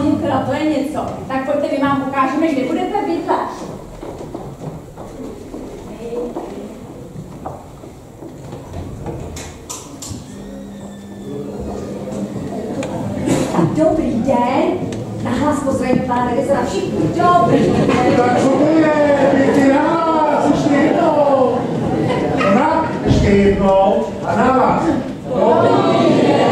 Děkra, to je něco. Tak pojďte, my vám ukážeme, kde budete bydlet. Dobrý den. Nahlas pozdravím pana revizora všichni. Dobrý den. Tak co to je? Pěkný nás, ještě jednou. Ještě jednou a na vás. Dobrý den.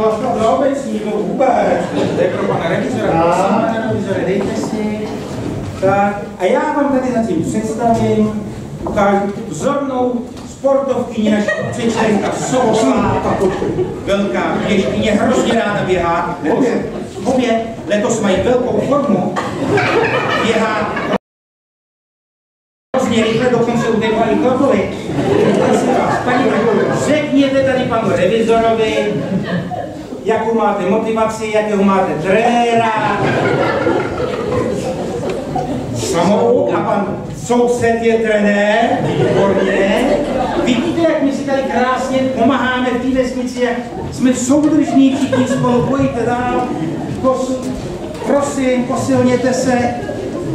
laskav za obecní, to vůbec. To je pro pana revizora, prosím, pane revizore, dejte si. Tak, a já vám tady zatím představím, ukážu vzornou sportovkyni naší přečtenka Sobosá, velká běžkyně, hrozně ráda běhá. Obě letos mají velkou formu, běhá hrozně rychle, dokonce utekla i chlapovi. Paní, řekněte tady panu revizorovi, jakou máte motivaci, jakého máte trenéra. Samouk a pan soused je trenér, výborně. Vidíte, jak my si tady krásně pomáháme v té vesnici, jak jsme soudržní všichni spolu, pojďte dál. Prosím, posilněte se.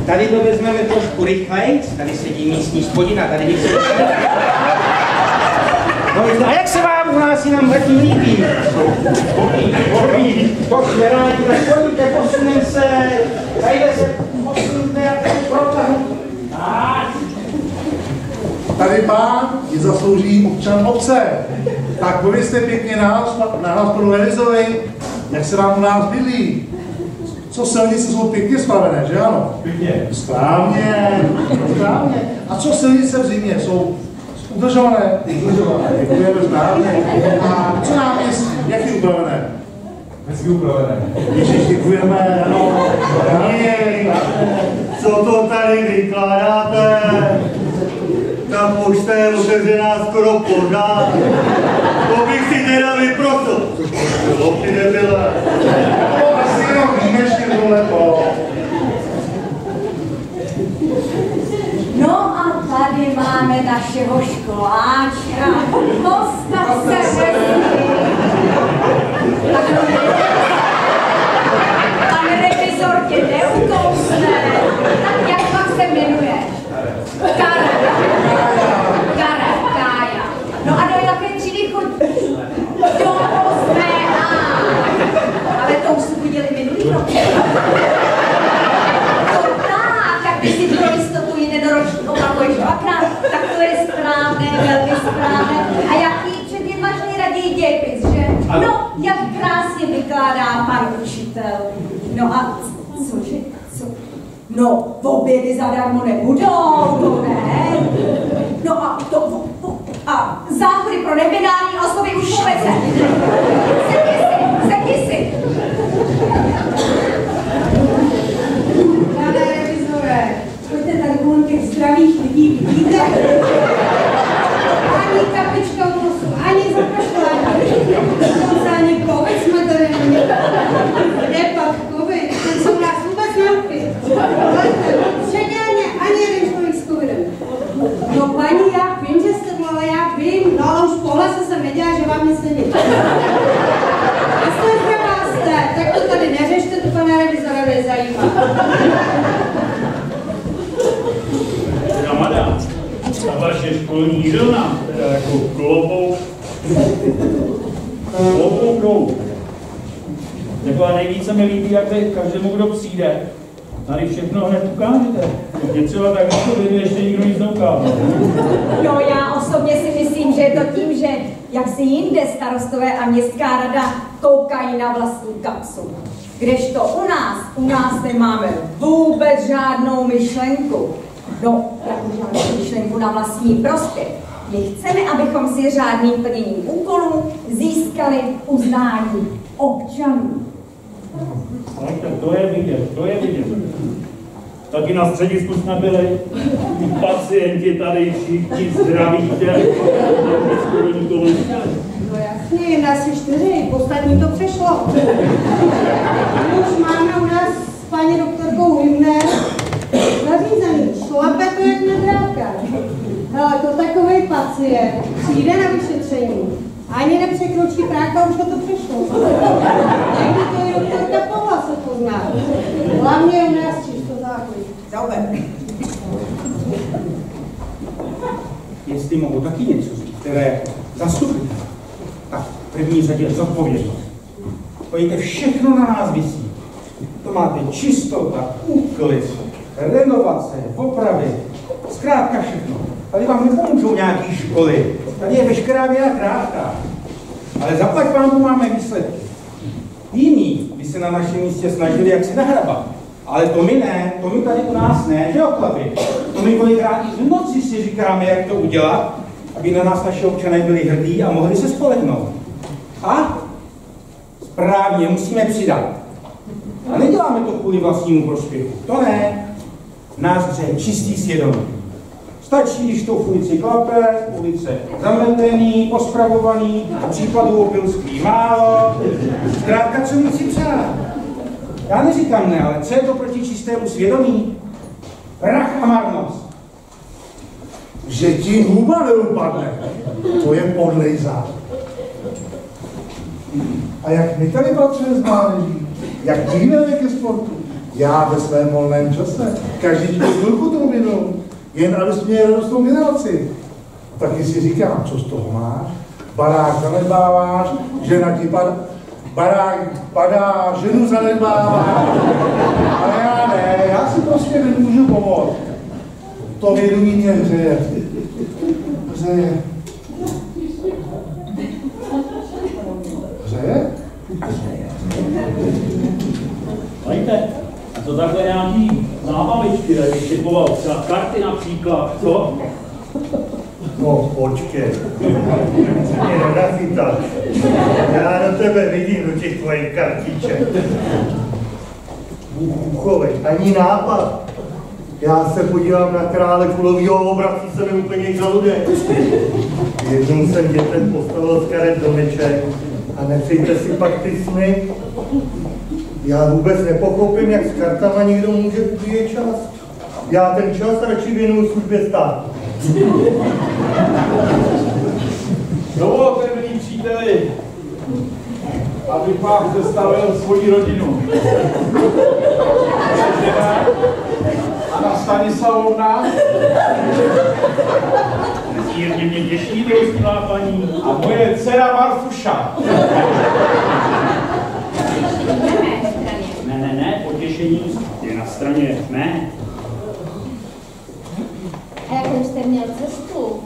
Tady to vezmeme trošku rychlejc, tady sedí místní spodina, tady bych se... No, a jak se vám u nás jinam zatím líbí? Výborný, to jsme rádi, tak pojďte, posunem se, tady se posuňte a tak protahnu. Tady pán je zaslouží občan obce. Tak povězte pěkně nahlas panu revizovi, jak se vám u nás bydlí. Co silnice jsou pěkně spravené, že ano? Pěkně. Správně, správně. A co silnice v zimě jsou udržované? Děkujeme správně. A co náměstí, jak je upravené? Hezky upravené. Ježiš, děkujeme, ano. Co to tady vykládáte? Ta pošta je otevřená skoro pořád. To bych si teda vyprosil. To by nebyla. To asi jenom výjimečně tohleto. No a tady máme našeho školáčka. Postav se hezky. Pan revizor tě neukousne. Tak jak pak se jmenuješ? Kája. No a do jaké třídy chodíš? Do 8A. Ale to už jsme viděli minulý rok. Tak když si pro jistotu jeden ročník opakuješ dvakrát, tak to je správné, velmi správné. A jaký předěvažný raději dějepis, že? No, jak krásně vykládá pan učitel. No a cože? Co? No, obědy zadarmo nebudou, to ne. No a to... A záchody pro nebinární osoby už vůbec ne. Sedni si. Pane revizore, pojďte tady kolem těch zdravých lidí, vidíte? Ani kapička v nosu, ani zaprašování. Dokonce ani covid jsme tady neměli. Kde pak covid? Ten se u nás vůbec neukryt. Předělně ani jeden člověk s covidem. No paní, já vím, že jste mluvila, já vím, no ale už po hlase jsem věděla, že vám nic není. Tak to tady neřešte, to pana revizora nezajímá. Teda madam, ta vaše školní jídelna, teda jako klobouk dolů. Taková nejvíce mi líbí, jak tady každému, kdo přijde, tady všechno hned ukážete. Mě třeba tak na to ještě nikdo nic neukázal. No já osobně si myslím, že je to tím, že jak si jinde starostové a městská rada koukají na vlastní kapsu. Kdežto u nás nemáme vůbec žádnou myšlenku. No, jako žádnou myšlenku na vlastní prospěch. My chceme, abychom si řádným plněním úkolů získali uznání občanů. Tak to je vidět. Taky na středisku jsme byli, pacienti tady všichni zdraví, skoro nikoho neviděli. No jasně, jen asi 4, ostatní to přešlo. Už máme u nás s paní doktorkou Hymner zařízený, šlape to jak na drátkách. Hele, to takovej pacient přijde na vyšetření, ani nepřekročí práh a už to přešlo. Někdy to i doktorka Pavla se pozná. Hlavně u nás čisto záklid. Dobře. Jestli mohu taky něco říct, které zastupitel, tak v první řadě zodpovědnost. Pojďte, všechno na nás visí. To máte čistota, úklid, renovace, opravy, zkrátka všechno. Tady vám nepomůžou nějaký školy, tady je veškerá věda krátká. Ale zaplať vám, máme výsledky. Jiní by se na našem místě snažili jak si nahrabat. Ale to my ne, to my tady u nás ne, že jo, chlapi? To my kolikrát i v noci si říkáme, jak to udělat, aby na nás naši občané byli hrdí a mohli se spolehnout. A správně, musíme přidat. A neděláme to kvůli vlastnímu prospěchu, to ne. Nás hře čistý svědomí. Stačí, když to v ulici klape, ulice zametený, pospravovaný, případů opilství málo. Zkrátka, co mi si přát. Já neříkám ne, ale co je to proti čistému svědomí? Prach a marnost. Že ti huba neupadne, to je podlej zád. A jak my tady patříme z mládeží, jak my jdeme ke sportu, já ve svém volném čase, každý chvilku tomu věnou, jen abys měl radost tou generaci. Taky si říkám, co z toho máš? Barák zanedbáváš, žena ti padá, barák padá, ženu zanedbáváš, ale já ne, já si prostě nemůžu pomoct. To vědomí mě hřeje. Hřeje. Hřeje? Hejte, a to takhle nějaký zábavičky, vyštipoval třeba karty například, co? No, počkej. Mě nenachytáš. Já do tebe vidím, do těch tvojich kartiček. Uchovej, ani nápad. Já se podívám na krále kulovýho, obrací se mi úplně žaludek. Jednou jsem dětem postavil z karet domeček a nepřejte si pak ty sny. Já vůbec nepochopím, jak s kartama někdo může ubíjet čas. Já ten čas radši věnuju službě státu. Dovolte, milí příteli, abych vám představil svoji rodinu. Anna Stanislavovna. Nesmírně mě těší, milá paní. A moje dcera Marfuša. Ne, potěšení je na straně mé. A jakou jste měl cestu?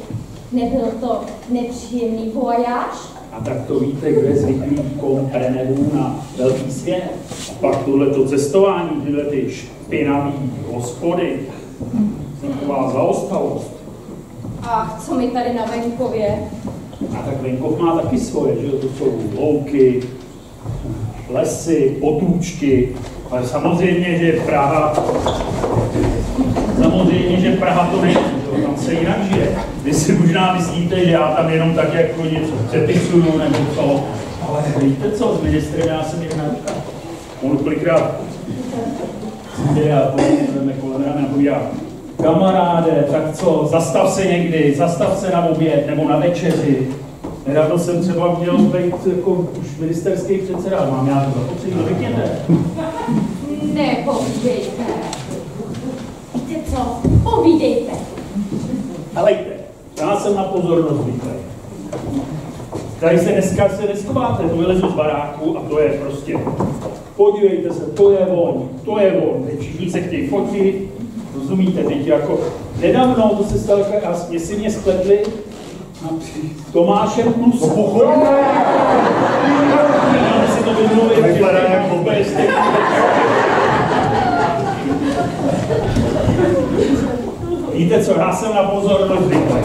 Nebyl to nepříjemný vojáž? A tak to víte, kdo je zvyklý komprenevu na velký svět. A pak tohleto cestování, tyhle ty špinavý hospody, taková zaostalost. Ach, co mi tady na venkově? A tak venkov má taky svoje, že jo? To jsou louky, lesy, potůčky, ale samozřejmě, že Praha to není, že? Tam se jinak žije. Vy si možná myslíte, že já tam jenom tak jako něco přepisuju nebo co, ale víte co, s ministrem já jsem jedna říkal. On kolikrát přijde a povídáme kolem rána a povídá, kamaráde, tak co, zastav se někdy, zastav se na oběd nebo na večeři. Nedávno jsem třeba měl být jako už ministerský předseda, mám já to zapotřebí, to vykněte. Nepovídejte. Víte co? Povídejte. Helejte, já jsem na pozornost zvyklý. Tady se dneska neschováte, to vylezu z baráku a to je prostě, podívejte se, to je on, teď všichni se chtějí fotit, rozumíte, teď jako, nedávno, to se stalo, jestli mě spletli, Tomášem Klusem. To pochopíme. Si to vymluvit, to vypadá jako Víte co, já jsem na pozornost zvyklý.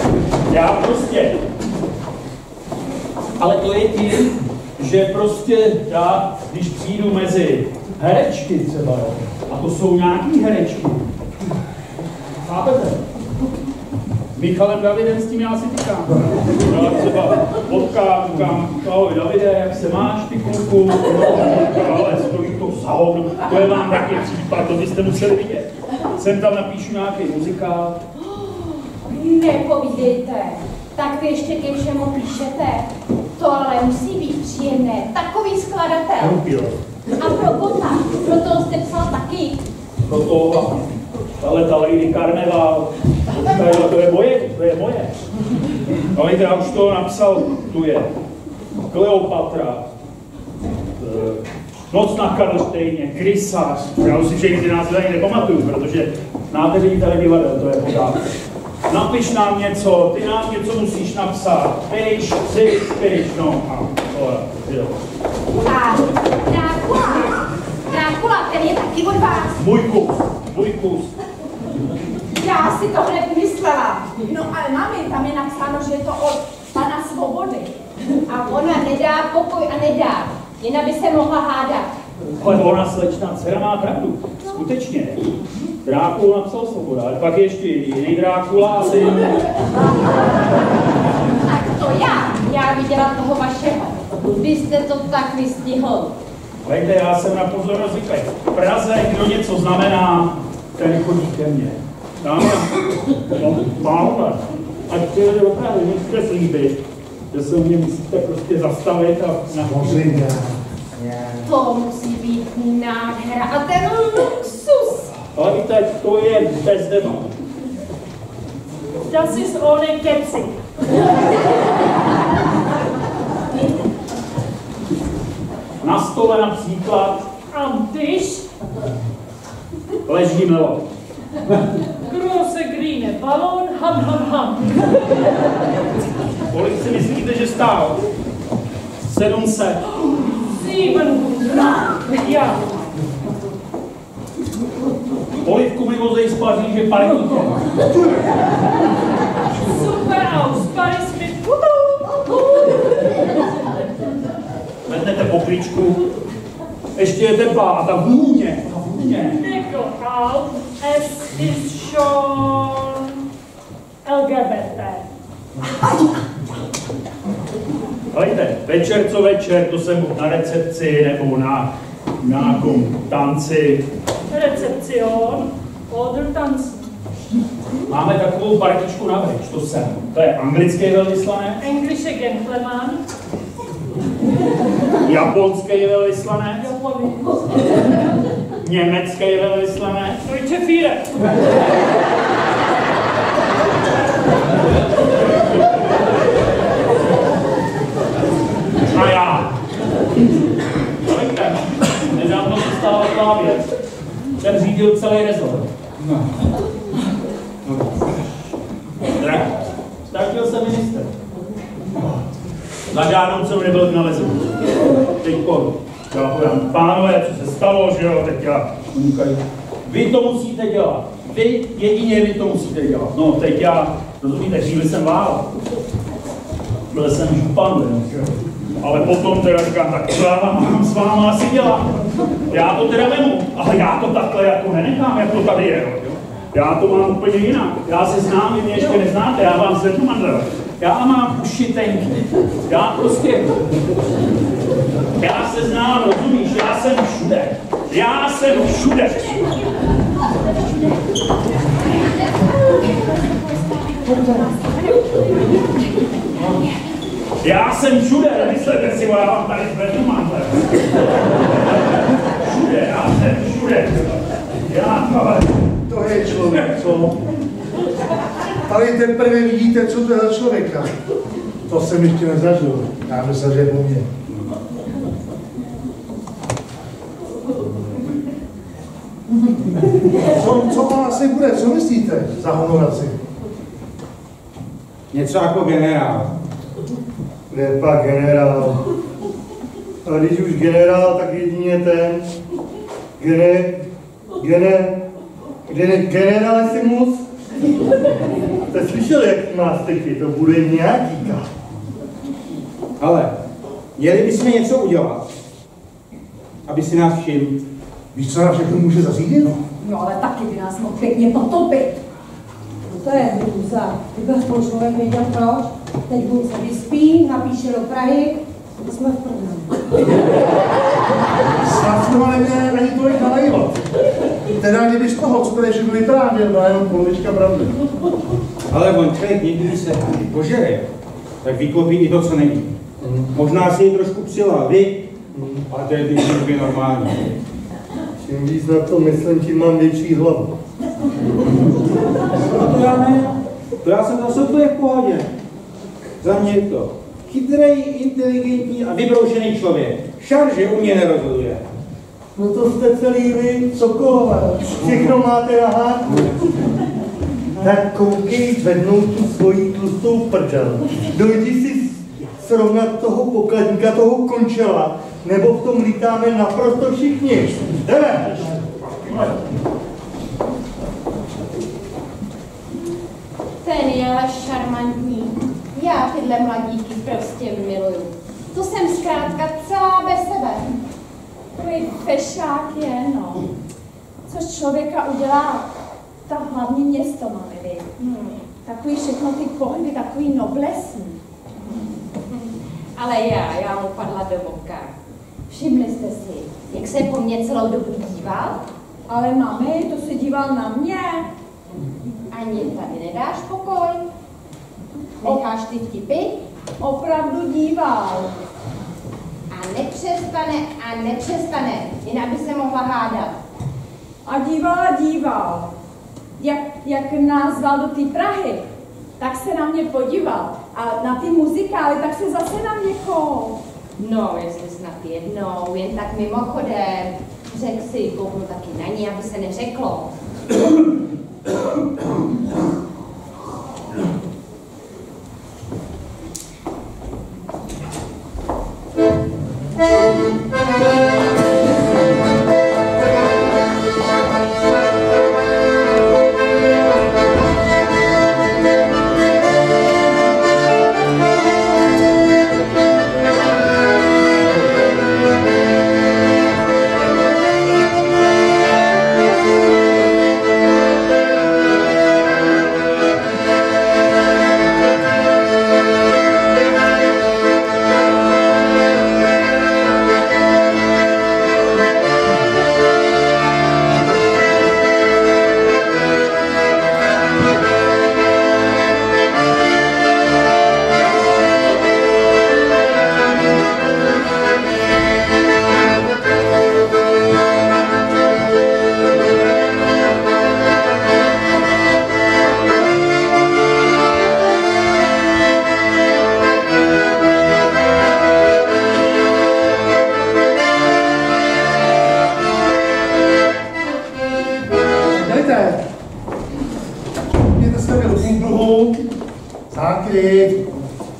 Já prostě... Ale to je tím, že prostě já, když přijdu mezi herečky třeba, a to jsou nějaký herečky, chápete? Michalem Davidem, s tím já si říkám. Já třeba potkám, ahoj Davide, jak se máš, ty kluku? Ale stojí to sahovno, to je vám taky případ, to byste museli vidět. Sem tam napíšu nějaký muzikál. Nepovídejte, tak vy ještě ke všemu píšete. To ale musí být příjemné, takový skladatel. A pro kota, pro toho jste psal taky. Pro toho, ale ta Lady Carnival, to je moje. Ale já už to napsal, tu je Kleopatra, Noc na Karlštejně, Krysář, já už si všechny ty názvy ani nepamatuju, protože znáte ředitele divadel, to je pořád. Napiš nám něco, ty nám něco musíš napsat, piš, no a to je, jo. A Drákula, ten je taky od vás. Můj kus. Já si to hned myslela. No ale mami, tam je napsáno, že je to od pana Svobody. A ona nedá pokoj a nedá. Jen aby se mohla hádat. Ale ona slečna dcera má pravdu. Skutečně. Drákul napsal Svoboda, ale pak ještě jiný Drákula asi... Tak to já viděla toho vašeho. Vy jste to tak vystihl. Hejte, já jsem na pozornost zvyklý. V Praze, kdo něco znamená, ten chodí ke mně. Dámy a pánové, ať přijede do Prahy, musíte slíbit, že se u mě musíte prostě zastavit a... Samozřejmě. To musí být nádhera a ten luxus. Ale víte, to je bez debat. Das ist ohne keci. Na stole například Am Tisch leží melon. große grüne Ballon, ham. Kolik si myslíte, že stál? 700. 700. Ja. Polivku mi vozej z Paříže parníkem. Super aus Paris mit Vezmete pokličku, ještě je teplá a ta vůně. Nico auf, es ist schon LGBT. Hejte, večer co večer, to jsem na recepci nebo na nějakom tanci. Rezeption oder tanzen. Máme takovou partičku na bridge, to jsem. To je anglický velvyslanec, Englische Gentleman. japonský velvyslanec, německý velvyslanec, Deutsche Führer. a já. Hejte, nedávno se stala taková věc. Jsem řídil celý rezort. Ztratil se minister. Za žádnou cenu nebyl nalezen. Teď já podám, pánové, co se stalo, že jo, teď já říkají, vy to musíte dělat. Vy, jedině vy to musíte dělat. No, teď já, rozumíte, chvíli jsem vál. Byl jsem župan, že jo. Ale potom teda říkám, tak co já mám s váma asi dělat? Já to teda vemu, ale já to takhle jako nenechám, jak to tady je, jo. Já to mám úplně jinak. Já se znám, vy mě ještě neznáte, já vám zvednu mandel. Já mám uši tenky. Já prostě... Já se znám, rozumíš, já jsem všude. Já jsem všude. Já jsem všude, nemyslete si, já vám tady zvednu mandel. Všude, já jsem všude. Já, ale... To je člověk, co? Tady teprve vidíte, co to je za člověka. To jsem ještě nezažil. Já myslel, že je po mně. Co to asi bude? Co myslíte za honoraci? Něco jako generál. Kde pak generál? A když už generál, tak jedině ten generalisimus. Jste slyšeli, jak má styky, to bude nějaký ká. Ale měli bychom něco udělat, aby si nás všiml. Víš, co nám všechno může zařídit? No ale taky by nás mohl pěkně potopit. No to je hrůza. Kdyby aspoň člověk věděl proč, teď buď se vyspí, napíše do Prahy, a jsme v prdeli. Snad jsme ho neměli ani tolik nalejvat. Teda kdyby z toho, co tady všechno vyprávěl, byla jenom polovička pravdy. Ale on člověk někdy, když se požere, tak vyklopí i to, co není. Možná si ji trošku přilá, vy, ale to je ty normální. Čím víc na to myslím, tím mám větší hlavu. A to já ne. To já jsem zase úplně v pohodě. Za mě je to chytrej, inteligentní a vybroušený člověk. Šarže u mě nerozhoduje. No to jste celý vy, Sokolové. Všechno máte na háku. Tak koukej zvednout tu svoji tlustou prdel. Dojdi si srovnat toho pokladníka, toho končela, nebo v tom lítáme naprosto všichni. Jdeme! Ten je ale šarmantní. Já tyhle mladíky prostě miluju. To jsem zkrátka celá bez sebe. Takový fešák je, no. Co člověka udělá, ta hlavní město máme, viď? Takový všechno ty pohyby, takový noblesní. Ale já mu padla do voka. Všimli jste si, jak se po mně celou dobu díval? Ale mami, to se díval na mě. Ani tady nedáš pokoj? Necháš ty vtipy? Opravdu díval. A nepřestane, jen aby se mohla hádat. A díval. Jak nás zval do té Prahy, tak se na mě podíval. A na ty muzikály, tak se zase na mě kol. No, jestli snad jednou, jen tak mimochodem. Řekl si, kouknu taky na ní, aby se neřeklo.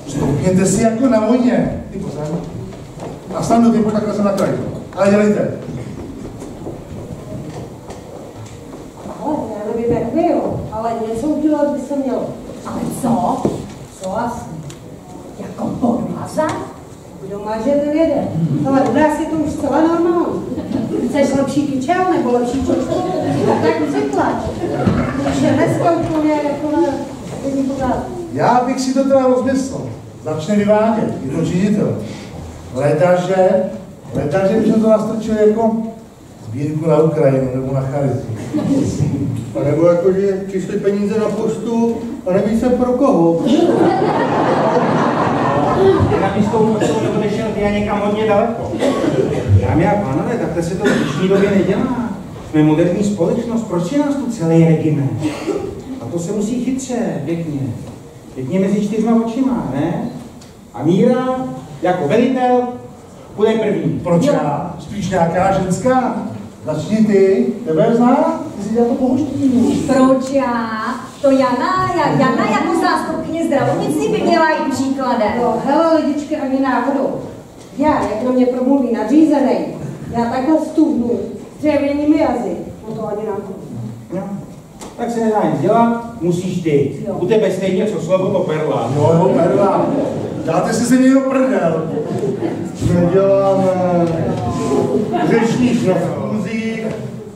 Stoupněte si jako na vojně. Ty posaď. A stanu ty takhle se na kraj. Ale dělejte. Ale já nevím, jak vy, jo, ale něco udělat by se mělo. Ale co? Co asi? Jako podmaza? Kdo maže, ten jede. Ale u nás je to už zcela normální. Chceš lepší kyčel nebo lepší čočku? Tak překlač. Už je dneska úplně jako na denní pořádku. Já bych si to teda rozmyslel. Začne vyvádět, je to ředitel. Ledaže bychom to nastrčili jako sbírku na Ukrajinu nebo na charity. A nebo jako, že přišly peníze na poštu a neví se pro koho. Na místou poštou neodešel já někam hodně daleko. Dámy a pánové, takhle se to v dnešní době nedělá. Jsme moderní společnost, proč je nás tu celý regiment? A to se musí chytře, pěkně mezi 4 očima, ne? A Míra, jako velitel, bude první. Proč já? Spíš nějaká ženská? Začni ty, tebe zná? Ty si dělal to pohoštění. Proč já? To Jana jako zástupkyně zdravotnictví by měla jít příkladem. No, hele lidičky, ani náhodou. Já, jak na mě promluví nadřízenej, já takhle stůhnu s dřevěnými jazy. No to ani náhodou. No, tak se nedá nic dělat, musíš ty. Jo. U tebe stejně co slovo to perla. Jo, perla. Dáte si se někdo prdel. Neděláme. Řečníš na schůzích,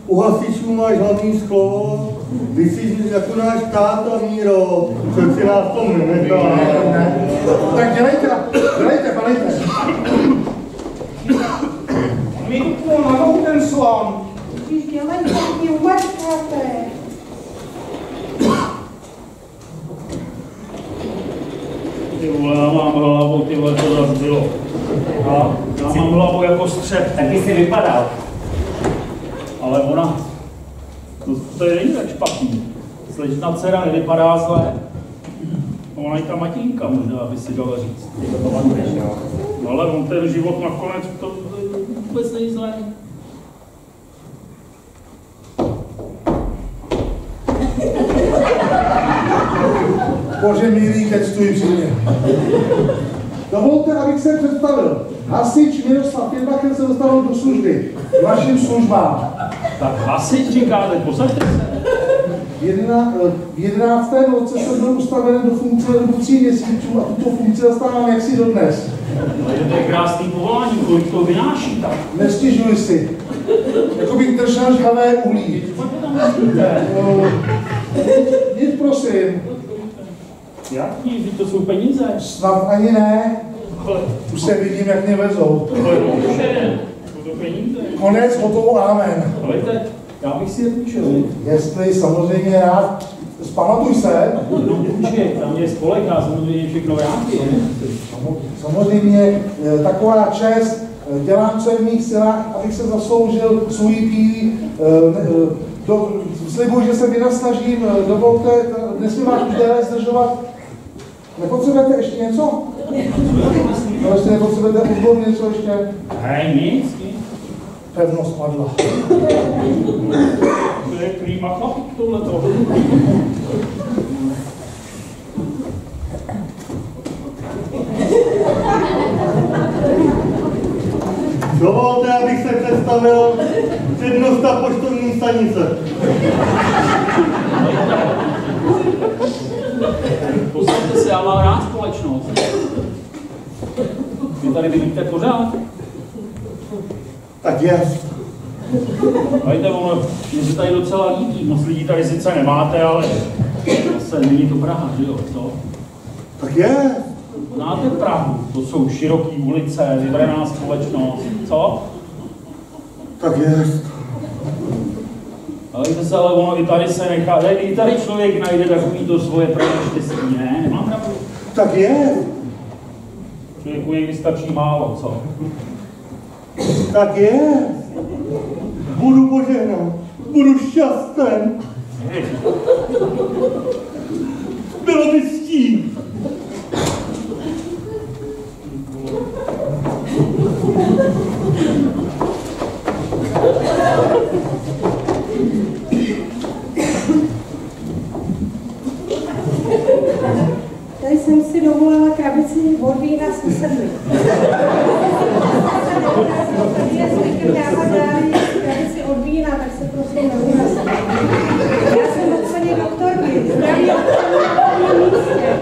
u hasičů máš hlavní slovo. Ty jsi jako náš táta, Míro, přeci nás to nenechá. Tak dělejte, panejte. Mi tu nohou ten slon. Když dělejte, ty umačkáte. Ty vole, já mám hlavu, ty vole, to zase bylo. Já mám hlavu jako střep. Taky si vypadal. Ale ona, to je není tak špatný. Slečna dcera nevypadá zle. Ona i ta matinka možná, aby si dala říct. Ty to pamatuješ, jo? No ale on ten život nakonec, to vůbec není zlé. Bože milý, teď stůj při mě. Dovolte, abych se představil. Hasič Miroslav Pětbacher se dostal do služby. Vašim službám. Tak hasič říkáte, posaďte se. V 11. roce jsem byl ustaven do funkce dobu 3 měsíců a tuto funkci zastávám jaksi dodnes. Ale to je krásný povolání, kolik to vynáší tak. Nestěžuji si. Jako bych držel žhavé uhlí. Nic prosím. Jak nic, to jsou peníze. Snad ani ne. Už se vidím, jak mě vezou. Ale dobře, jsou to peníze. Konec, hotovo, amen. Ale já bych si je půjčil. Jestli samozřejmě rád, zpamatuj se. No půjčit, tam je spolek a samozřejmě všechno vrátí. Samozřejmě taková čest, dělám, co je v mých silách, abych se zasloužil svůj pílí. Slibuji, že se vynasnažím, dovolte, nesmím vás už déle zdržovat. Nepotřebujete ještě něco? No, ještě nepotřebujete odboru něco ještě? Hej, nic. Pevnost padla. To je klíma chlapík tohleto. Dovolte, abych se představil přednosta poštovní stanice. Posaďte se, já mám rád společnost. Vy tady vidíte pořád? Tak je. Hejte, ono, mě se tady docela líbí. Moc lidí tady sice nemáte, ale zase není to Praha, že jo, co? Tak je. Znáte Prahu? To jsou široké ulice, vybraná společnost, co? Tak je. Ale se, ale ono i tady se nechá, i tady člověk najde takový to svoje pravé štěstí, ne? Nemám pravdu? Tak je. Člověku někdy stačí málo, co? Tak je. Budu požehnán. Budu šťasten. Bylo by s tím. Tady jsem si dovolila krabici od vína s sedmi. Jestli chcete dávat dál krabici od vína, tak se prosím neurazí. Já jsem od paní doktorky, zdraví na místě.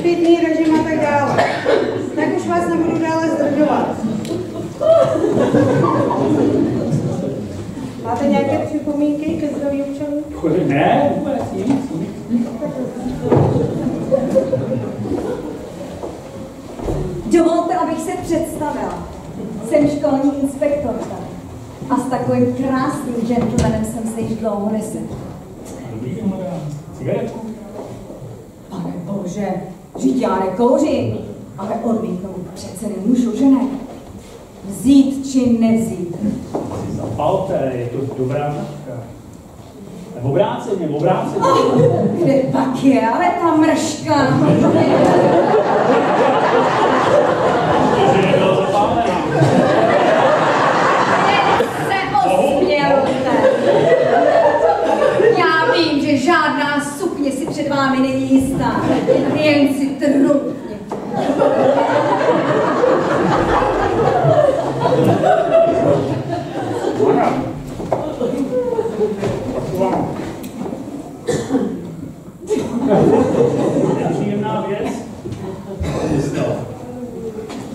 5 dní režim a tak dále. Tak už vás nebudu dále zdržovat. Máte nějaké připomínky ke zdraví občanů? Ne, vůbec nic. Dovolte, abych se představila. Jsem školní inspektorka. A s takovým krásným gentlemanem jsem se již dlouho nesedla. Dobrý den, cigaretku? Pane bože, vždyť já nekouřím, ale odmítnout přece nemůžu, že ne? Vzít či nevzít. Zapalte, je to dobrá mrška. Obráceně, obráceně. Kde pak je, ale ta mrška? Protože nebyla zapálená. Se osmělte. Já vím, že žádná sukně si před vámi není jistá. Jen si trutně. Nepříjemná věc.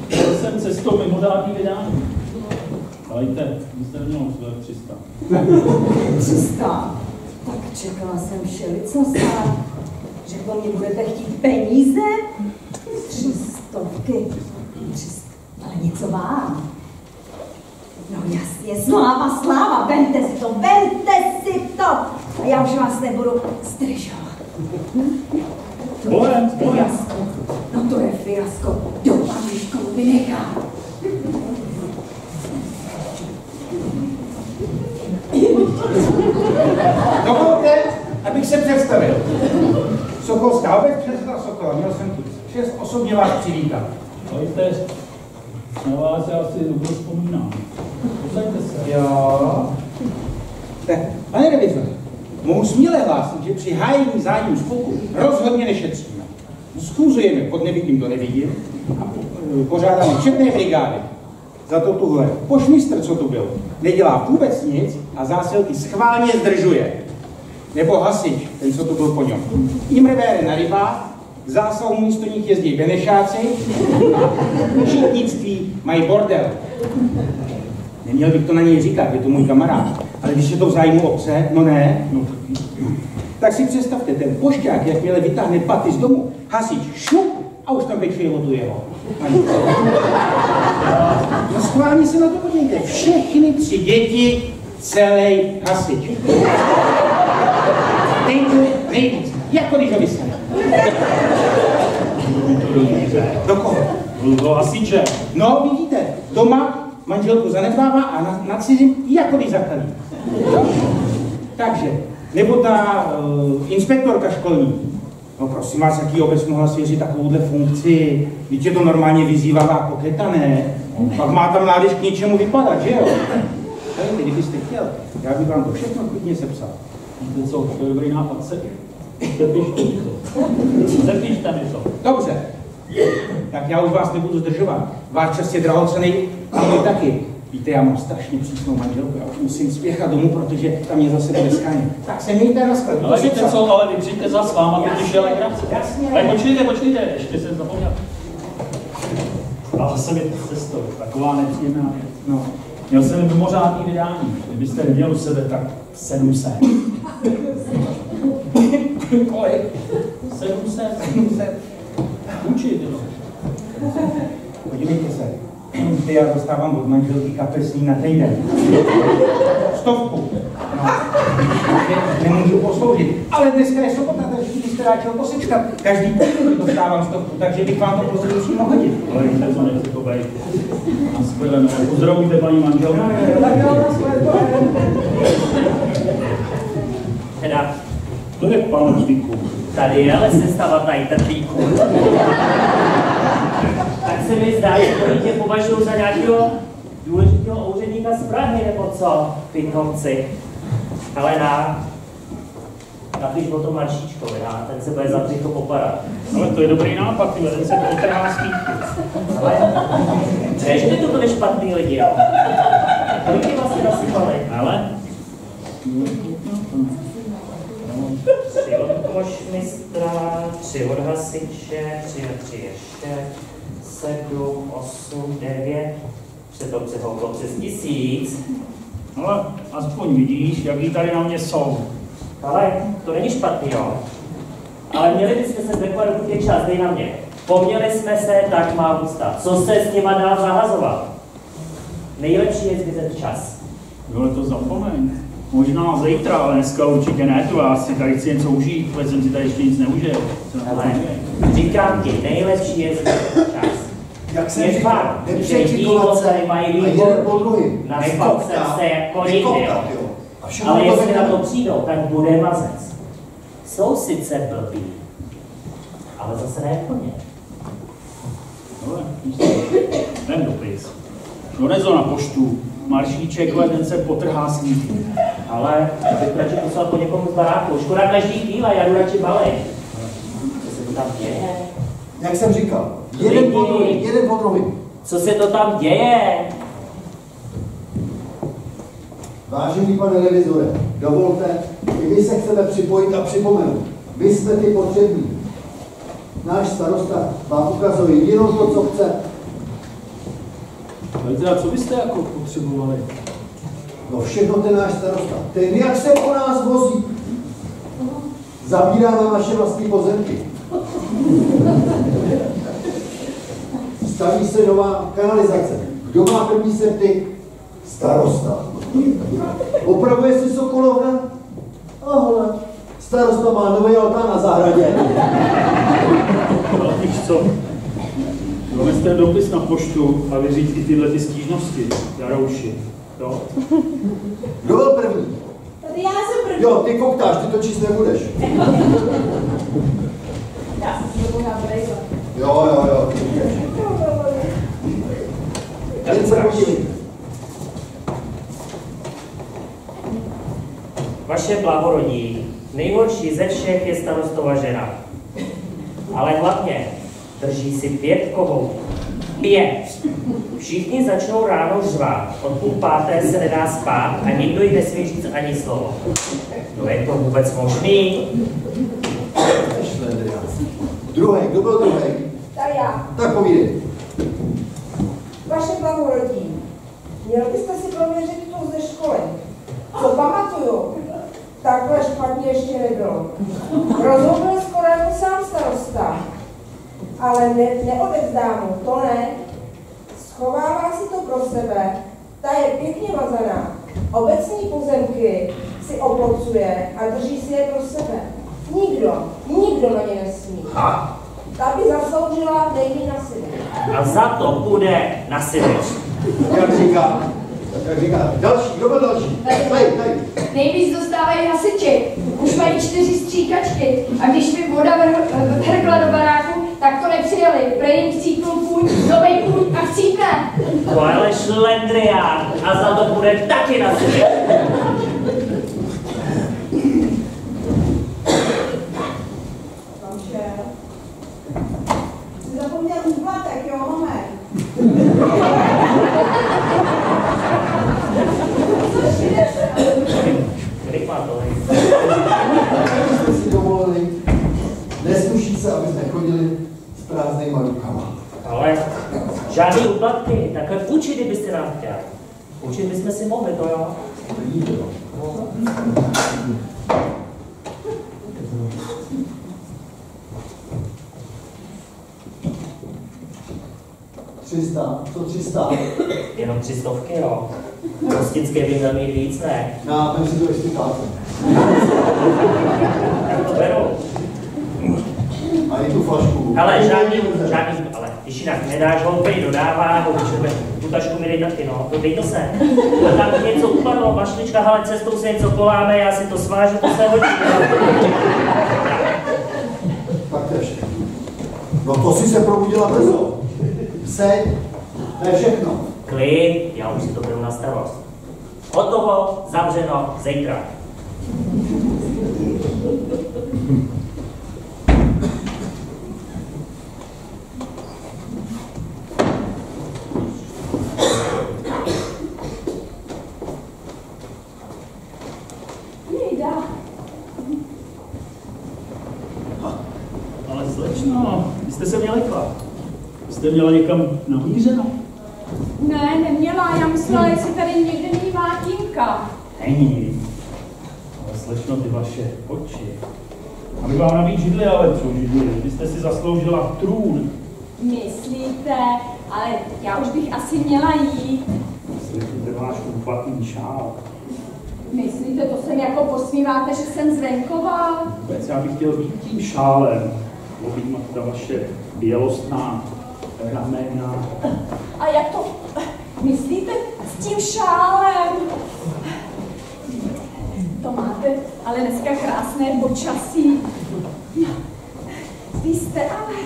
Byl jsem cestou mimořádný vydání. Dajte, jste měl 300. 300? Tak čekala jsem všelicostá. Že po mně budete chtít peníze? 300. 300. Ale něco vám. No jasně, sláva, vemte si to. A já už vás nebudu zdržovat. To je fiasko. No to je fiasko. Doufám, že školu vynechám. Dovolte, abych se představil. Sokolská obec, předseda Sokola. Měl jsem tu čest osobně vás přivítat. Pojďte, na vás já si dobře vzpomínám. Posaďte se. Jo. Tak, pane revizore, mohu směle hlásit, že při hájení zájmu spolku rozhodně nešetříme. Schůzujeme pod nevidím do nevidím Pořádáme četné brigády. Za to tuhle pošmistr, co tu byl, nedělá vůbec nic a zásilky schválně zdržuje. Nebo hasič, ten, co tu byl po něm. Imrevére na rybách, k zásahu místo nich jezdí benešáci, žitnictví mají bordel. Neměl bych to na něj říkat, je to můj kamarád. Ale když je to v zájmu obce, no ne, no tak si představte, ten pošťák, jakmile vytáhne paty z domu, hasič šup a už tam pečuje vodu jeho. No schválně se na to podívejte. Všechny 3 děti, celý hasič. Nejvíc, jako když ho vysne. Do koho? Do hasiče. No, vidíte, doma manželku zanedbává a na cizím jako když zakalí. Takže, nebo ta inspektorka školní. No prosím vás, jaký obec mohla svěřit takovouhle funkci? Víte, je to normálně vyzývavá koketa, ne? Pak má tam nádrž k něčemu vypadat, že jo? Tady, kdybyste chtěl, já bych vám to všechno klidně sepsal. Víte co, to je dobrý nápad, Zapište mi to. Dobře. Tak já už vás nebudu zdržovat. Váš čas je drahocenný a můj taky. Víte, já mám strašně přísnou manželku, já už musím spěchat domů, protože tam je zase bude skáně. Tak se mějte na shledanou. Ale víte co, ale vy přijďte za s váma, totiž je legrace. Tak počkejte, ještě jsem zapomněl. A zase mi cestou, taková nepříjemná věc. No. Měl jsem mimořádný vydání. Kdybyste neměl u sebe, tak 700. Kolik? 700. Učit, jo. Podívejte se. Já dostávám od manželky kapesní na týden. 100. No. Nemůžu posloužit. Ale dneska je sobota, takže byste ráčel posečkat. Každý týden dostávám 100, takže bych vám to později přímo hodit. Ale víte co, nechci to být. Naschledanou. Pozdravujte paní manželku. Tak jo, naschledanou. Teda, to je pan Žvíku. Tady je ale sestava tady trpíku. Tak se mi zdá, že to tě považují za nějakého důležitého úředníka z Prahy, nebo co, pitomci. Helena, napiš o tom Maršíčkovi, ten se bude za břicho popadat. Ale to je dobrý nápad, ten se potrhá skýtku. Ale, nežte to byli špatný lidi, jo. Kolik je vlastně nasypali? Ale? 3 od pošmistra, 3 od hasiče, 3 ještě, 7, 8, 9, před to přehouplo přes 1000. Ale aspoň vidíš, jaký tady na mě jsou. Ale to není špatný, jo. Ale měli byste se zrekovat, dokud je čas, dej na mě. Poměli jsme se, tak má ústa. Co se s nima dál zahazovat? Nejlepší je zmizet čas. Jo, to zapomeň. Možná zítra, ale dneska určitě ne, to já si tady chci něco užít, protože jsem si tady ještě nic neužil. Ale říkám ti, nejlepší je zmizet čas. Jak jsem říkal, nepřekřikovat se a jeden po druhým. Naspal jsem se jako nikdy, ale jestli na to přijdou, tak bude mazec. Jsou sice blbý, ale zase ne plně. Ale, ten dopis. Dones ho na poštu. Maršíček, ten se potrhá s ním. Ale bych radši poslal po někomu z baráku. Škoda každý chvíle, já jdu radši balit. Co se to tam děje? Jak jsem říkal, jeden po druhým. Co se to tam děje? Vážený pane revizore, dovolte, i vy se chcete připojit a připomenout. Vy jsme ty potřební. Náš starosta vám ukazuje jenom to, co chce. Ale teda, co byste jako potřebovali? No všechno ten náš starosta. Ten jak se po nás vozí. Zabírá na naše vlastní pozemky. Staví se nová kanalizace. Kdo má první septik? Starosta. Opravuje si sokolovna? Ahle. Starosta má nový altán na zahradě. Ale víš co? Dones ten dopis na poštu a vyříct i tyhle ty stížnosti, Jarouši. Jo? Kdo byl první? Tady já jsem první. Jo, ty koktáš, ty to číst nebudeš. Já jsem si to pořád brejla. Jo. Jen se podívejte. Vaše blahorodí, nejhorší ze všech je starostova žena. Ale hlavně Drží si 5 kohoutů. 5. Všichni začnou ráno řvát. Od 4:30 se nedá spát a nikdo jí nesmí říct ani slovo. No je to vůbec možný? Druhý, kdo byl druhý? Tak já. Tak povídej. Vaše blahorodí. Měl byste si prověřit tu ze školy. Co pamatuju? Takhle špatně ještě nebylo. Rozhodl skoro jako sám starosta. Ale neodevzdá mu, to ne. Schovává si to pro sebe. Ta je pěkně vazaná. Obecní pozemky si oplocuje a drží si je pro sebe. Nikdo na ně nesmí. Ta by zasloužila nejmí na syny. A za to bude na Sibiř. Jak říká. Další, kdo byl další? Tady. Nejvíc dostávají hasiči. Už mají 4 stříkačky. A když mi voda vrhla do baráku, tak to nepřijeli. Prej jim chcípnul kůň, novej kůň a chcípne. To ale šlendrián. A za to bude taky na Sibiř. Jsi zapomněl úplatek, jo, moment. Kolik má tohle? Jste si dovolili, nesluší se, aby jsme chodili s prázdnýma rukama. Ale žádný úplatky, takhle půjčit, kdybyste nám chtěli. Půjčit bychom si mohli, to jo? No. 300, co 300? Jenom 300, jo. Hostické by měl mít víc, ne? Já vem si to ještě táce. Tak to beru. A i tu flašku. Ale žádný, ale když jinak nedáš ho, který dodává, tu tašku mi dej taky, no, to dej to se. A tam něco upadlo, mašlička, ale cestou se něco koláme, já si to svážu, to se hodí. Tak to je všechno. No to si se probudila brzo. Seď, to je všechno. Klid, já už si to beru na starost. Hotovo, zavřeno, zítra. Ale slečno, vy jste se mě lekla. Jste měla někam namířeno? Ne, neměla, já myslela, jestli tady někde není Mátínka. Není. Ale slečno, ty vaše oči. Aby vám nabít židli, ale co židli? Vy jste si zasloužila trůn. Myslíte, ale já už bych asi měla jít. Myslíte váš úplatný šál. Myslíte, to se mi jako posmíváte, že jsem z venkova? Vůbec já bych chtěl být tím šálem. Objímat ta vaše bělostná ramena. A jak to myslíte s tím šálem? To máte ale dneska krásné počasí. Vy jste ale...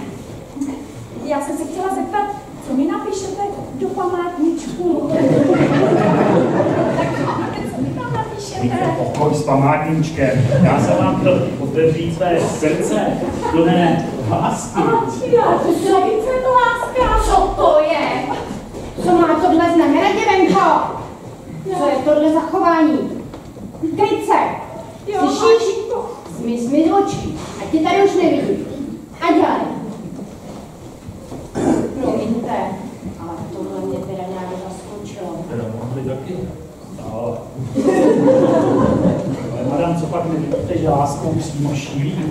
Já jsem se chtěla zeptat, co mi napíšete do památničku? Tak co mi tam napíšete? Víte, pokoj s památničkem. Já jsem vám chtěl otevřít své srdce plné lásky. Co je to láska? Co to je? Co má tohle znamenat, děvenko? Co je tohle za chování? Kryť se! Slyšíš? Zmiz mi z očí, ať tě tady už nevidím. A dělej. Promiňte, ale tohle mě teda nějak zaskočilo. Teda mohli taky. Ale madam, co pak nevidíte, že láskou přímo šílí?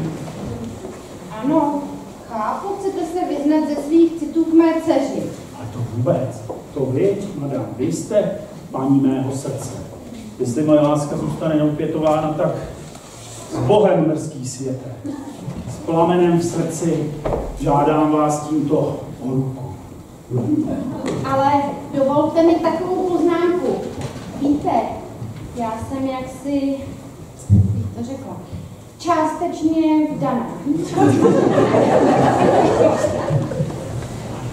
Ano, chápu, chcete se vyznat ze svých citů k mé dceři. Ale to vůbec. To vy, madam, vy jste paní mého srdce. Jestli moje láska zůstane neopětována, tak s Bohem mrzký světe. S plamenem v srdci žádám vás tímto o ruku. Ale dovolte mi takovou poznámku. Víte, já jsem jaksi, jak to řekla, částečně vdaná.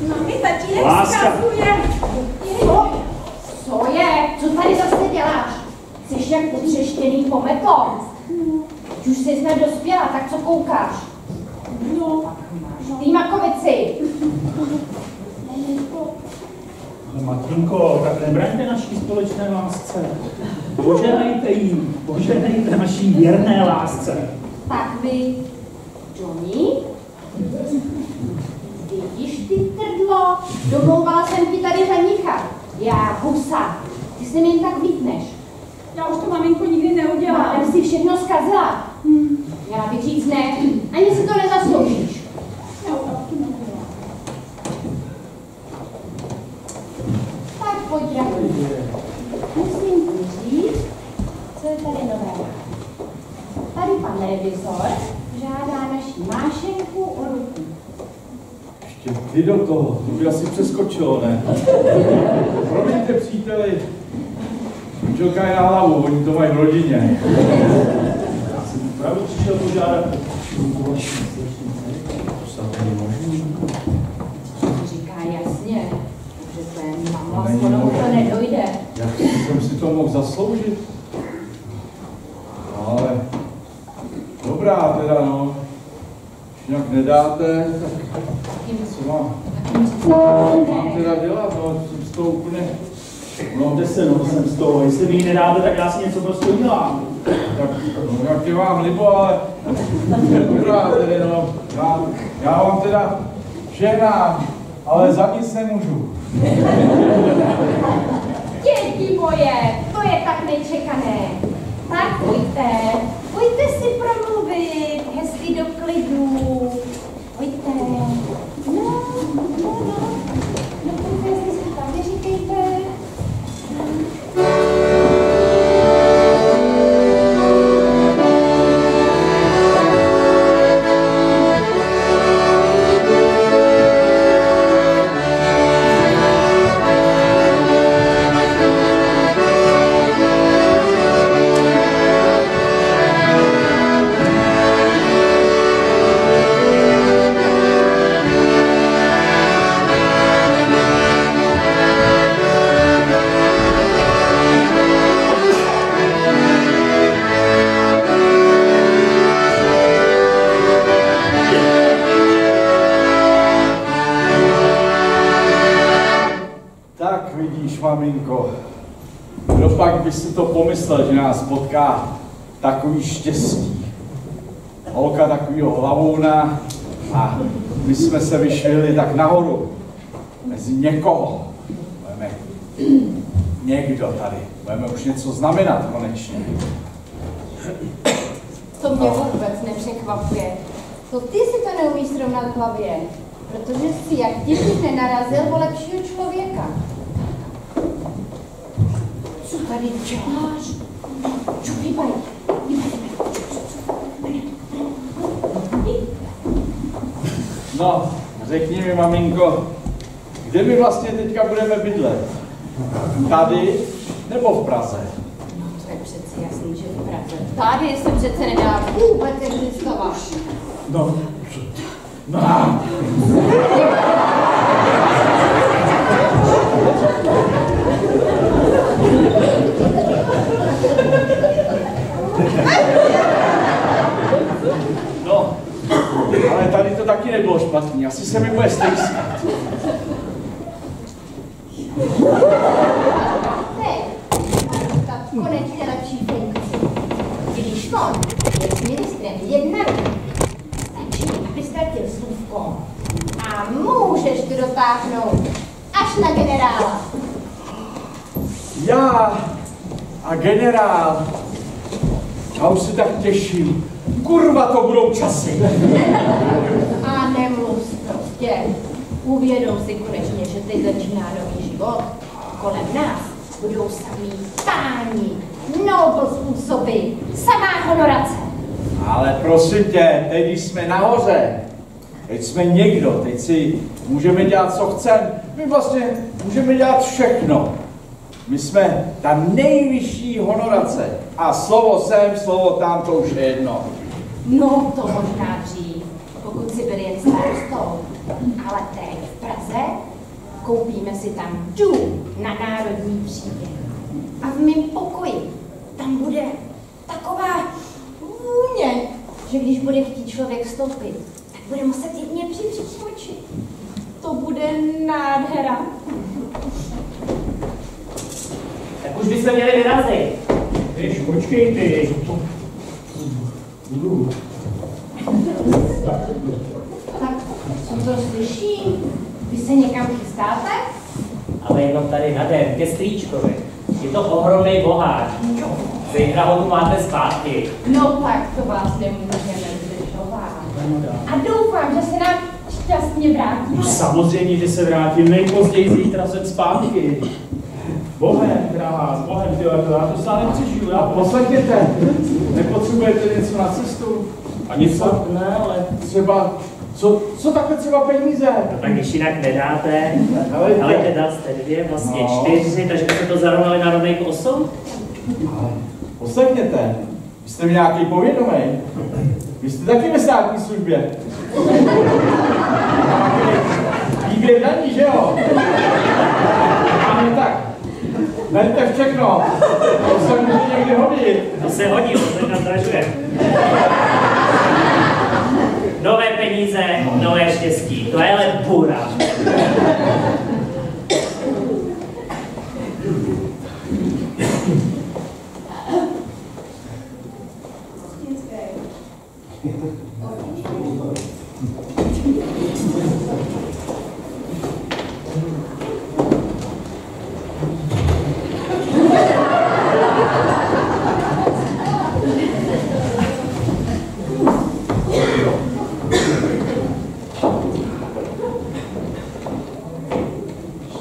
No mi tatínek Láska. vzkazuje. Co je? Co tady zase děláš? Jsi jak potřeštěný pometlo. Už jsi snad dospěla, tak co koukáš? No, Pak máš Ty Makovici! No Matinko, tak nebraňte naší společné lásce. Poženejte naší věrné lásce. Tak vy, Johnny? Vidíš ty trdlo? Domlouvala jsem ti tady ženicha. Já husa. Ty se mi jen tak vlítneš. Já už to, maminko, nikdy neudělám. Málem si všechno zkazila. Měla bych říct ne, ani si to nezasloužíš. Já už taky neudělám. Tak pojď, Raku. Musím ti říct, co je tady nového. Tady pan revizor žádá naší Mášenku o ruku. Ještě ty do toho, to by asi přeskočilo, ne? Promiňte, příteli, manželka je na hlavu, oni to mají v rodině. Já jsem právě přišel požádat o vaši slečnici. To se není možný. Říká jasně, že ten mama s konou to nedojde. Jak jsem si to mohl zasloužit? Ale dobrá teda, no. Když nějak nedáte, tak co mám teda dělat, no, jsem z toho úplně... No, jsem z toho, jestli mi ji nedáte, tak já si něco prostě udělám. Tak, no, jak je vám libo, ale dobrá tedy, no, já vám teda žehnám, ale za nic nemůžu. Děti moje, to je tak nečekané. Tak pojďte si promluvit, hezky do klidu. Pojďte. No, pojďte, jestli si tam neříkejte. Maminko, kdo pak by si to pomyslel, že nás potká takový štěstí. Holka takovýho hlavouna a my jsme se vyšvihli tak nahoru, mezi někoho. Budeme někdo tady, budeme už něco znamenat konečně. To mě vůbec nepřekvapuje. To ty si to neumíš srovnat v hlavě, protože jsi jak těžký nenarazil o lepšího člověka. Co tady děláš? Hýbaj. No, řekni mi, maminko, kde my vlastně teďka budeme bydlet? Tady nebo v Praze? No to je přeci jasný, že v Praze. Tady se přece nedá vůbec existovat. No. No, ale tady to taky nebylo špatný, asi se mi bude stejskat. Tak konečně lepší funkci. Když on je s ministrem jedna ruka, stačí, aby ztratil slůvko a můžeš to dotáhnout až na generála. Já a generál, já už se tak těším. Kurva, to budou časy. A nemluv prostě. Uvědom si konečně, že teď začíná nový život. Kolem nás budou samý páni, noble způsoby, samá honorace. Ale prosím tě, teď jsme nahoře. Teď jsme někdo, teď si můžeme dělat, co chceme. My vlastně můžeme dělat všechno. My jsme ta nejvyšší honorace. A slovo sem, slovo tam, to už je jedno. No, to možná dřív, pokud si byl jen starostou. Ale teď v Praze koupíme si tam dům na Národní třídě. A v mém pokoji tam bude taková vůně, že když bude chtít člověk vstoupit, tak bude muset jít mě připříčmočit. To bude nádhera. Tak už bychom měli vyrazit. Když počkej ty. Tak, co to slyším? Vy se někam chystáte? Ale jenom tady na den, ke strýčkovi. Je to ohromný boháč. Zítra ho tu máte zpátky. No tak to vás nemůžeme zdržovat. A doufám, že se nám šťastně vrátí. No samozřejmě, že se vrátím, nejpozději zítra jsem zpátky. Bohem, drahá, s Bohem, tyjo, já to sám nepřežiju, já Poslechněte, nepotřebujete něco na cestu? A něco? Ne, ale třeba, co takhle třeba peníze? No tak když jinak nedáte, Ale ale teda jste 2, vlastně 4, takže byste to zarovnali na rovných 8? Ale poslechněte, vy jste mi nějaký povědomý. Vy jste taky ve státní službě. Výběr daní, že jo? Ale tak, berte všechno, to se může někdy hodit. To se hodí, to se nadražuje. Nové peníze, nové štěstí, to je ale půra.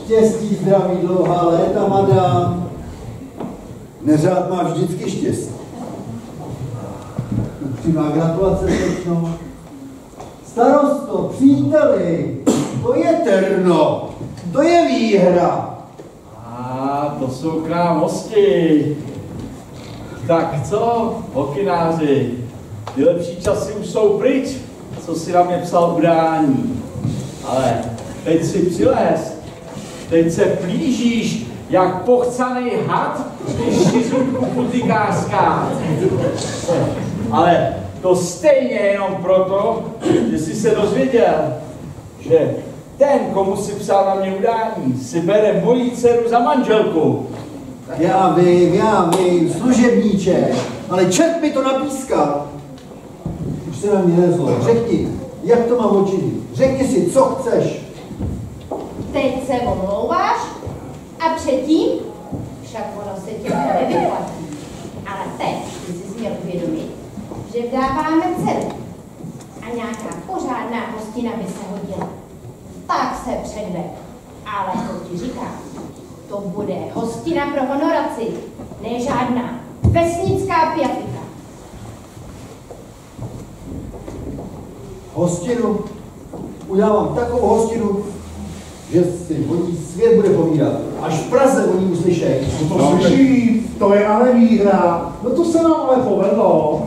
Štěstí, zdraví, dlouhá léta, madám. Neřád má vždycky štěstí. Upřímná gratulace, slečno. Starosto, příteli, to je terno, to je výhra. A to jsou k nám hosti. Tak co, hokináři, ty lepší časy už jsou pryč, co si na mě psal udání. Ale teď si přilez, teď se plížíš jak pochcanej had, když šiřulku putikářská. Ale to stejně jenom proto, že jsi se dozvěděl, že ten, komu si psal na mě udání, si bere moji dceru za manželku. Já vím, služebníček, ale čert mi to napískal. Už se na mě nezlo. Řekni, jak to mám učinit? Řekni si, co chceš. Teď se omlouváš a předtím však ono se tě nevyplatí. Ale teď ty jsi měl uvědomit, že dáváme dceru a nějaká pořádná hostina by se hodila. Tak se předved. Ale to ti říkám, to bude hostina pro honoraci, ne žádná vesnická piatika. Hostinu? Udělám takovou hostinu, že si o ní svět bude povídat. Až v Praze o ní uslyšej. To slyší, to je ale výhra. No to se nám ale povedlo.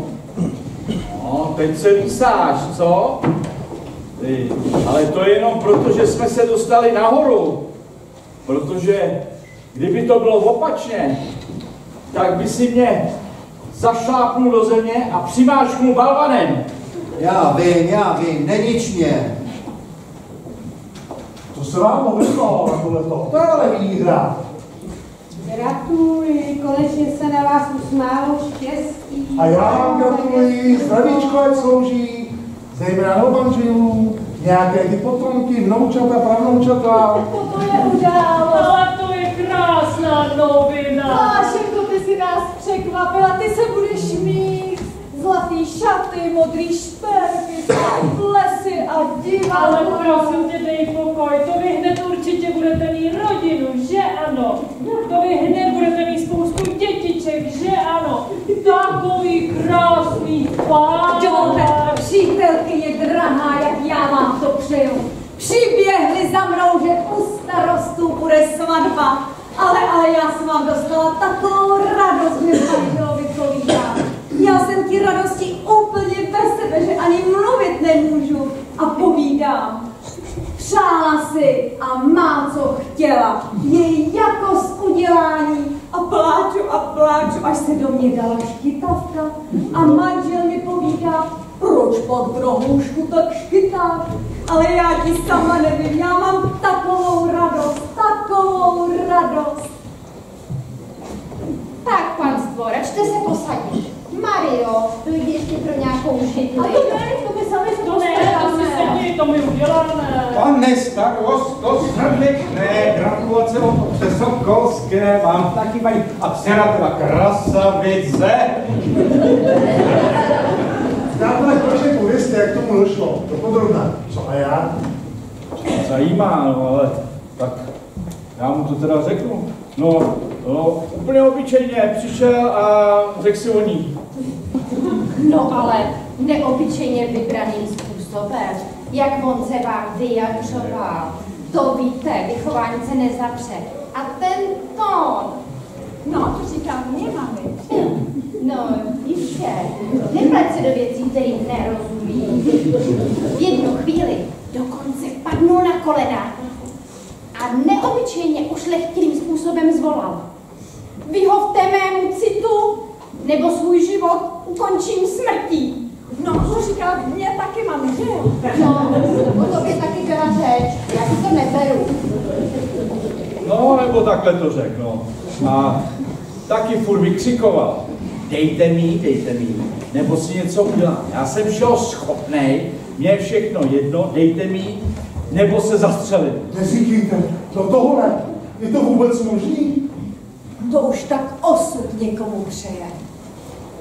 No, teď se lísáš, co? Ty, ale to je jenom proto, že jsme se dostali nahoru. Protože kdyby to bylo opačně, tak by si mě zašlápnul do země a přimáčknul balvanem. Já vím, nenič mě. To se vám povedlo, to je ale výhra. Gratuluji, konečně se na vás usmálo štěstí. A já vám gratuluji, zdravíčko ať slouží, zejména do manželů, nějaké ty potomky, vnoučata, pravnoučata. To je událost. Ale to je krásná novina. Lášenko, ty si nás překvapila, ty se budeš mít zlatý šaty, modrý šperky, plesy a divadlo. Ale prosím tě, dej pokoj, to vy hned určitě budete mít rodinu, že ano? To vy hned budete mít spoustu dětiček, že ano? Takový krásný pár. Dovolte, přítelkyně drahá, jak já vám to přeju. Přiběhli za mnou, že u starostů bude svatba. Ale já jsem vám dostala takovou radost, že manželovi povídám. Já jsem ti radosti úplně bez sebe, že ani mluvit nemůžu a povídám. Přála si a má, co chtěla. Její jakost udělání a pláču, až se do mě dala škytavka a manžel mi povídá, Proč pod rohoušku tak škytáš? Ale já ti sama nevím, já mám takovou radost, takovou radost. Tak, panstvo, račte se posadit. Mario, dojde ještě pro nějakou židli. A to by sami To ne, to my uděláme. Pane starost, to srdečné, gratulace o přesokolské, vám taky paní a dcera teda krasavice. Přátelé, proč povězte, jak tomu došlo? Dopodrobna. Co a já? Zajímá, no ale tak já mu to teda řeknu. No, úplně obyčejně přišel a řekl si o ní. No ale neobyčejně vybraným způsobem, jak on se vám vyjadřoval. To víte, vychování se nezapře. A ten tón. No, to říká mě, mami. No, jistě. Nepleť se do věcí, který nerozumí. V jednu chvíli dokonce padnul na kolena a neobyčejně ušlechtilým způsobem zvolal. Vyhovte mému citu, nebo svůj život ukončím smrtí. No, to říká mě taky, mami, že jo? No, o tobě taky byla řeč, já si to neberu. No, nebo takhle to řekl, no. A taky furt vykřikoval. Dejte mi, nebo si něco udělám. Já jsem všeho schopnej, mě je všechno jedno, dejte mi, nebo se zastřelím. Neříkejte, do tohohle, je to vůbec možný? To už tak osud někomu přeje.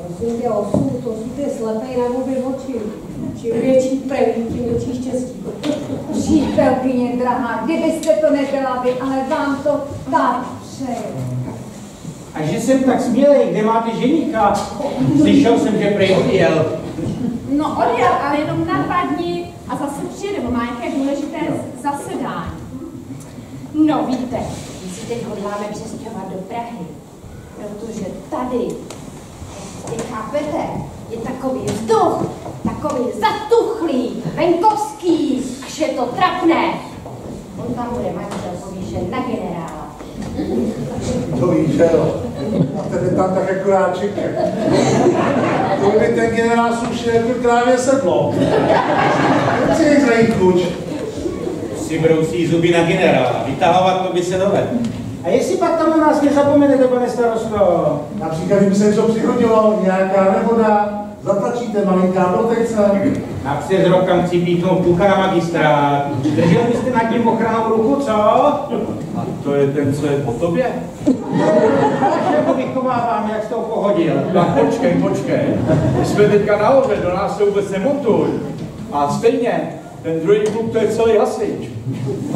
Prosím tě, osud je slepej na obě oči. Čím větší první, tím větší štěstí. Přítelkyně drahá, kdybyste to nebyla vy, ale vám to tak přeje. A že jsem tak smělej, kde máte ženíka? Slyšel jsem, že prej odjel. No, odjel, ale jenom na 2 dny a zase přijde, bo má nějaké důležité zasedání. No víte, my si teď hodláme přestěhovat do Prahy, protože tady, jestli chápete, je takový vzduch, takový zatuchlý, venkovský, až je to trapné. On tam bude manžel povýšen na generála. To víš, že jo. A tebe tam tak akorát čeká. To by ten generál slušně jako krávě sedlo. Nechci jak zajít kluč. Si brousí zuby na generála, vytahovat to by se dovedl. A jestli pak tam na nás nezapomenete, pane starosto? Například, kdyby se něco přihodilo, nějaká nehoda, zatlačíte malinká protekce. A přes rok tam chci píchnout kluka na magistrát. Držel byste nad tím ochranou ruku, co? A to je ten, co je po tobě? Já ho vychovávám, jak jsi to pohodil. Tak počkej. My jsme teďka nahoře, do nás se vůbec nemontuj. A stejně, ten druhý kluk, to je celý hasič.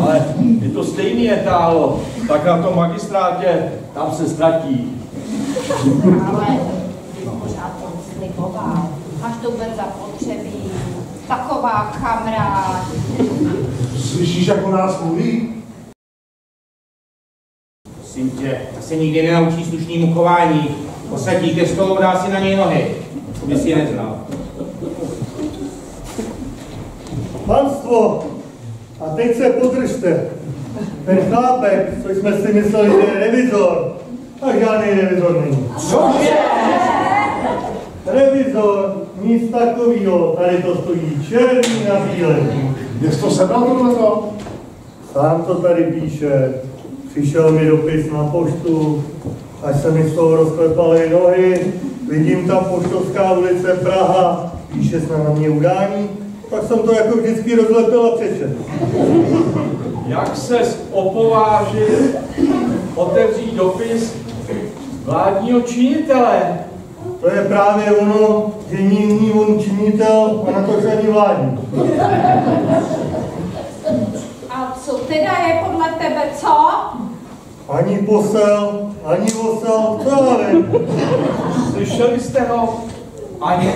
Ale je to stejný etálo, tak na tom magistrátě, tam se ztratí. Ale pořád on sliboval. Máš to vůbec zapotřebí. Taková kamarád. Slyšíš, jak o nás mluví? Prosím tě, ta se nikdy nenaučí slušnému chování. Posadí ke stolu, dá si na něj nohy. By si je neznal. Panstvo, a teď se podržte. Ten chlápek, co jsme si mysleli, že je revizor, tak žádný revizor není. Cože? Revizor, nic takovýho, tady to stojí černý na bílém. Jsi to sebral tohleto? Sám to tady píše. Přišel mi dopis na poštu, až se mi z toho rozklepaly nohy, vidím tam Poštovská ulice Praha, píše se na mě udání, tak jsem to jako vždycky rozlepil a přečetl. Jak ses opovážil otevřít dopis vládního činitele? To je právě ono, že není on činitel a na to ani vládní. A co teda je podle tebe, co? Ani posel, ani osel, co já vím. Slyšeli jste ho? Ani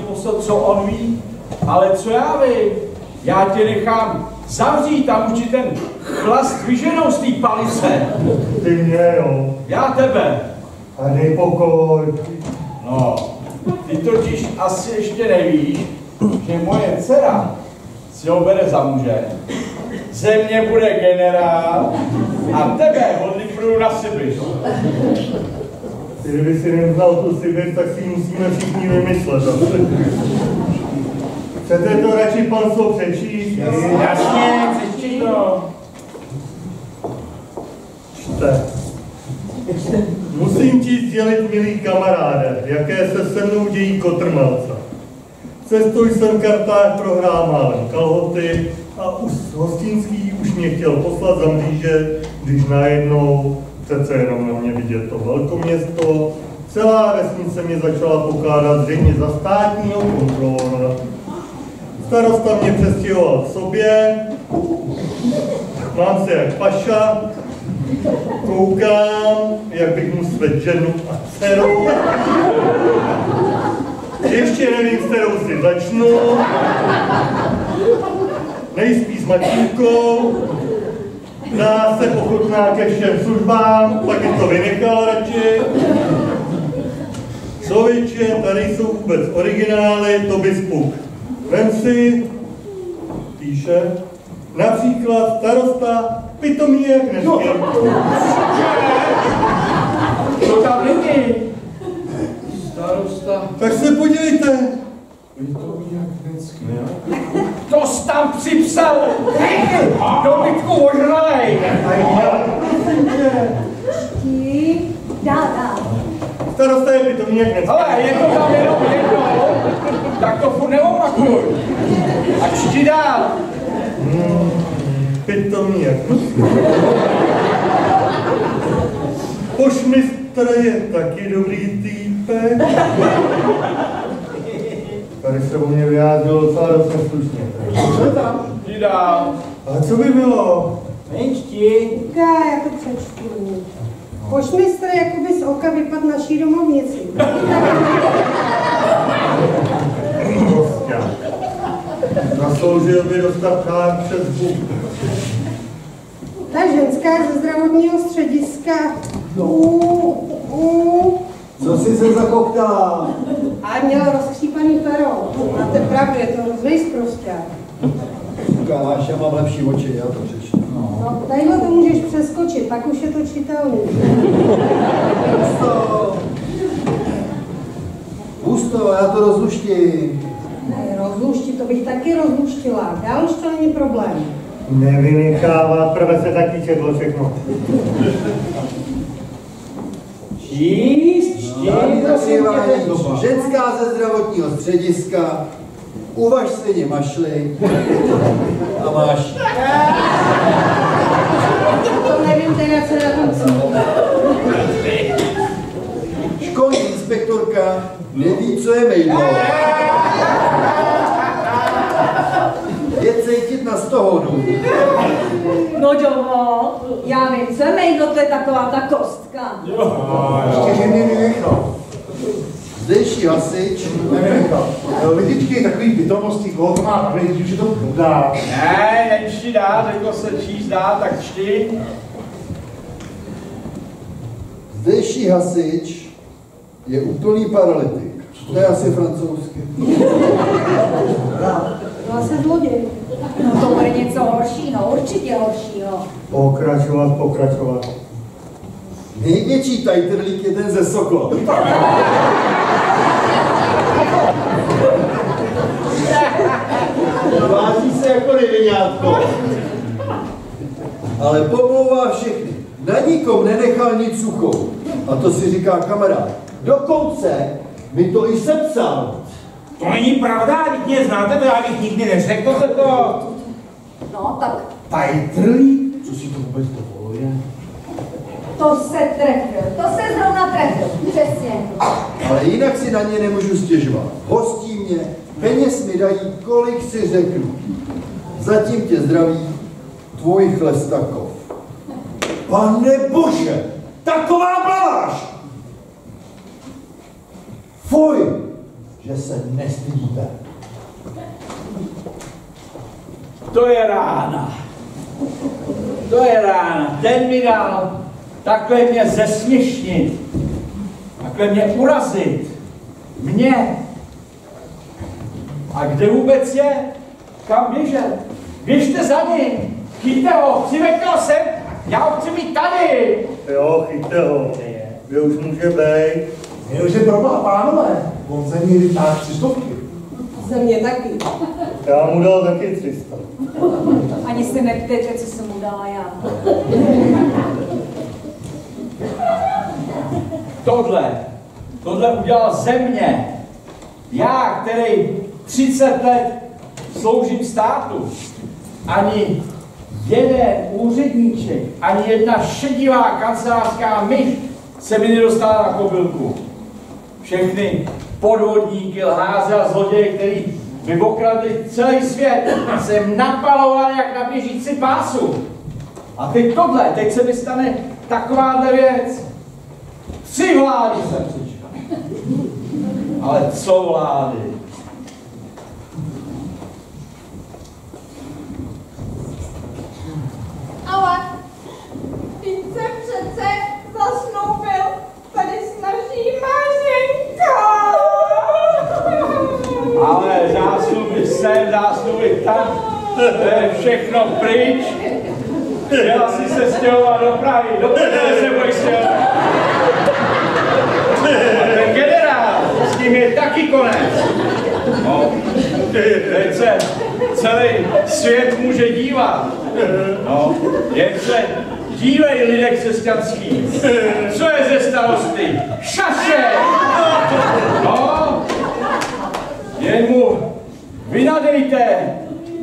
posel, co on ví? Ale co já vím? Já tě nechám zavřít, tam už ti ten chlast vyženou z té palice. Ty mě, jo. Já tebe. A dej pokoj. No, ty totiž asi ještě nevíš, že moje dcera si ho bere za muže, ze mě bude generál a tebe odlibuju na Sibiř. Kdyby si neznal tu Sibiř, tak si ji musíme všichni vymyslet. Chcete to radši pan Slo přečíst? Jasně, přečti to. Čte. Musím ti sdělit, milý kamaráde, jaké se se mnou dějí kotrmelce. Cestou jsem v kartách prohrál málem kalhoty a hostinský už mě chtěl poslat za mříže, když najednou přece jenom na mě vidět to velkoměsto. Celá vesnice mě začala pokládat zřejmě za státního kontrolora. Starosta mě přestěhoval k sobě, mám se jak paša, koukám, jak bych mu svedl ženu a dceru. Ještě nevím, s kterou si začnu. Nejspíš s Mačínkou. Dá se ochotná ke všem službám, pak je to vynechal radši. Člověče, tady jsou vůbec originály, to by spuk. Vem si, píše, například starosta pitomí jak nesměl. To tam není. Starosta. Tak se podívejte. Pitomí jak nesměl. To jsi tam připsal. Dobytku ožralej. Dá. Starosta je pitomí jak nesměl. Ale je to tam jenom jedno. Tak to furt neopakuj. A čti dál. Pitomí jak nesměl. Pošmistr je taky dobrý týpek. Tady se o mě vyjádřilo docela dost neslušně. Co je tam? Čti dál. Ale co by bylo? Nečti. Já to přečtu. Pošmistr jakoby z oka vypadl naší domovnici. Zasloužil by dostat chár přes buk. Ta ženská ze zdravotního střediska. Co jsi se zakoktala? A měla rozkřípaný pero. Máte pravdu, je to rozvejs prostě. Ukáváš, já mám lepší oči, já to přečtu. No, tadyhle to můžeš přeskočit, pak už je to čitelný. Husto, já to rozluštím. Ne, rozluštit, to bych taky rozluštila. Dál už to není problém. Nevynechávat, prvé se taky četlo všechno. Číst. Ženská ze zdravotního střediska, uvaž svině mašly a máš. To nevím teda, co na tom cítí. Školní inspektorka neví, co je mejdlo. Je cítit na stohonu. No dovol, já vím, co je mejdlo, to je taková ta kostka. Ještě, že mě nenechal. Zdejší hasič. Nenechal. Lidičky, takový pitomostí, koho to má pravit, už je to půdá. Ne, nečti dál, řekl se číst dál, tak čti. Zdejší hasič je úplný paralytik. To je asi francouzsky. To asi zloděj. No to bude něco horšího, určitě horšího. Pokračovat. Největší tajtrlík je ten ze Sokol. Váží se jako nevinátko. Ale pomlouvá všechny. Na nikom nenechal nic suchou. A to si říká kamarád. Dokonce mi to i sepsal. To není pravda, vy mě znáte, to já bych nikdy neřekl to. No tak Tajtrlík? Co si to vůbec dovoluje? to se trefil, to se zrovna trefil, přesně. Ale jinak si na ně nemůžu stěžovat. Hostí mě, peněz mi dají, kolik si řeknu. Zatím tě zdraví tvůj Chlestakov. Pane Bože, taková baláž! Fuj, že se nestydíte. To je rána. Ten mi dal takhle mě zesměšnit. Takhle mě urazit. Mě. A kde vůbec je? Kam běžel? Běžte za ním. Chyťte ho, přiveďte ho sem. Já ho chci mít tady. Jo, chyťte ho. Kde už může být? Jenomže proboha pánové, on se mi vytáhl 300. Za mě taky. Já mu dal taky 300. Ani se neptejte, co jsem mu dala já. Tohle udělal ze mě. Já, který 30 let sloužím státu, ani jeden úředníček, ani jedna šedivá kancelářská myš se mi nedostala na kobylku. Všechny podvodníky, lháře a zloděje, který by okradli celý svět, jsem napaloval jak na běžící pásu. A teď se mi stane takováhle věc. 3 vlády jsem přečkal. Ale co vlády? Ale teď se přece zasnoubil tady s naší Mařenkou. Ale zásluhy sem, zásluhy tam, to je všechno pryč. Chtěla si se stěhovat do Prahy, do Prahy se bojí stěhovat. A ten generál, s tím je taky konec. No, teď se celý svět může dívat. No, jen se dívej lidé křesťanský. Co je ze starosty? Šaše! No, jen mu vynadejte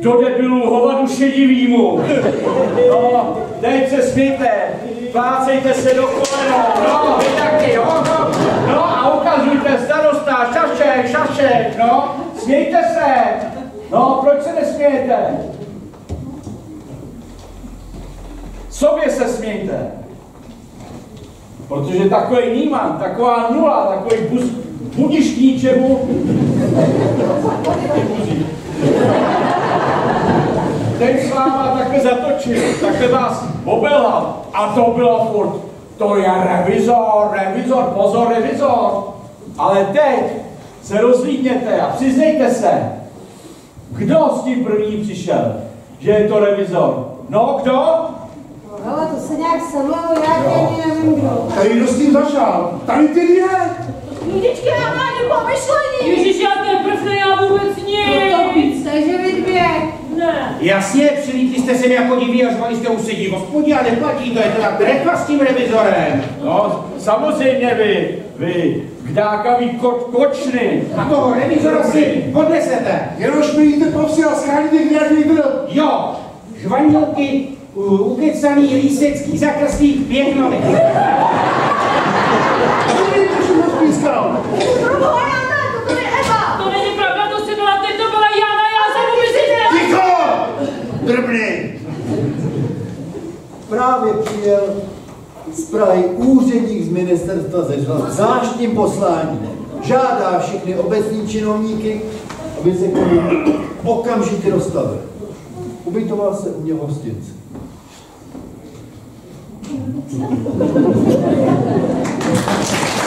do debilů hovadu šedivýmu. No, teď se smějte, plácejte se do koleno, no, vy taky, jo, no a ukazujte starosta, šašek, no, smějte se, no, proč se nesmějete? Sobě se smějte, protože takový níman, taková nula, takový budiš k ničemu, ten s váma takhle zatočil, takhle vás obelhal a to bylo furt, to je revizor, pozor, revizor. Ale teď se rozlídněte a přiznejte se, kdo s tím první přišel, že je to revizor? No, kdo? Ale to se nějak semlelo, já ani nevím kdo. Tady kdo s tím začal? Tady ty dvě! Lidičky, já mám pomyšlení. Ježiš, já teprve já vůbec nic. Takže vy dvě. Ne. Jasně, přilítli jste se mi jako diví a řvali jste usedí. Hospodí, a neplatí, to je teda trefa s tím revizorem. No, samozřejmě vy, kdákavý kočny. A toho revizora si odnesete. Jenom špilíte povsi a schráníte nějaký drb. Jo, žvanilky, ukecaný lísecký zakrslík pěknový. To není pravda, to si byla teď, to byla Jana, já jsem vůbec ne. Ticho! Drbný! Právě přijel z Prahy úředník z ministerstva ze zvláštním posláním. Žádá všechny obecní činovníky, aby se k němu okamžitě dostavili. Ubytoval se u mě v hostinci. Thank you.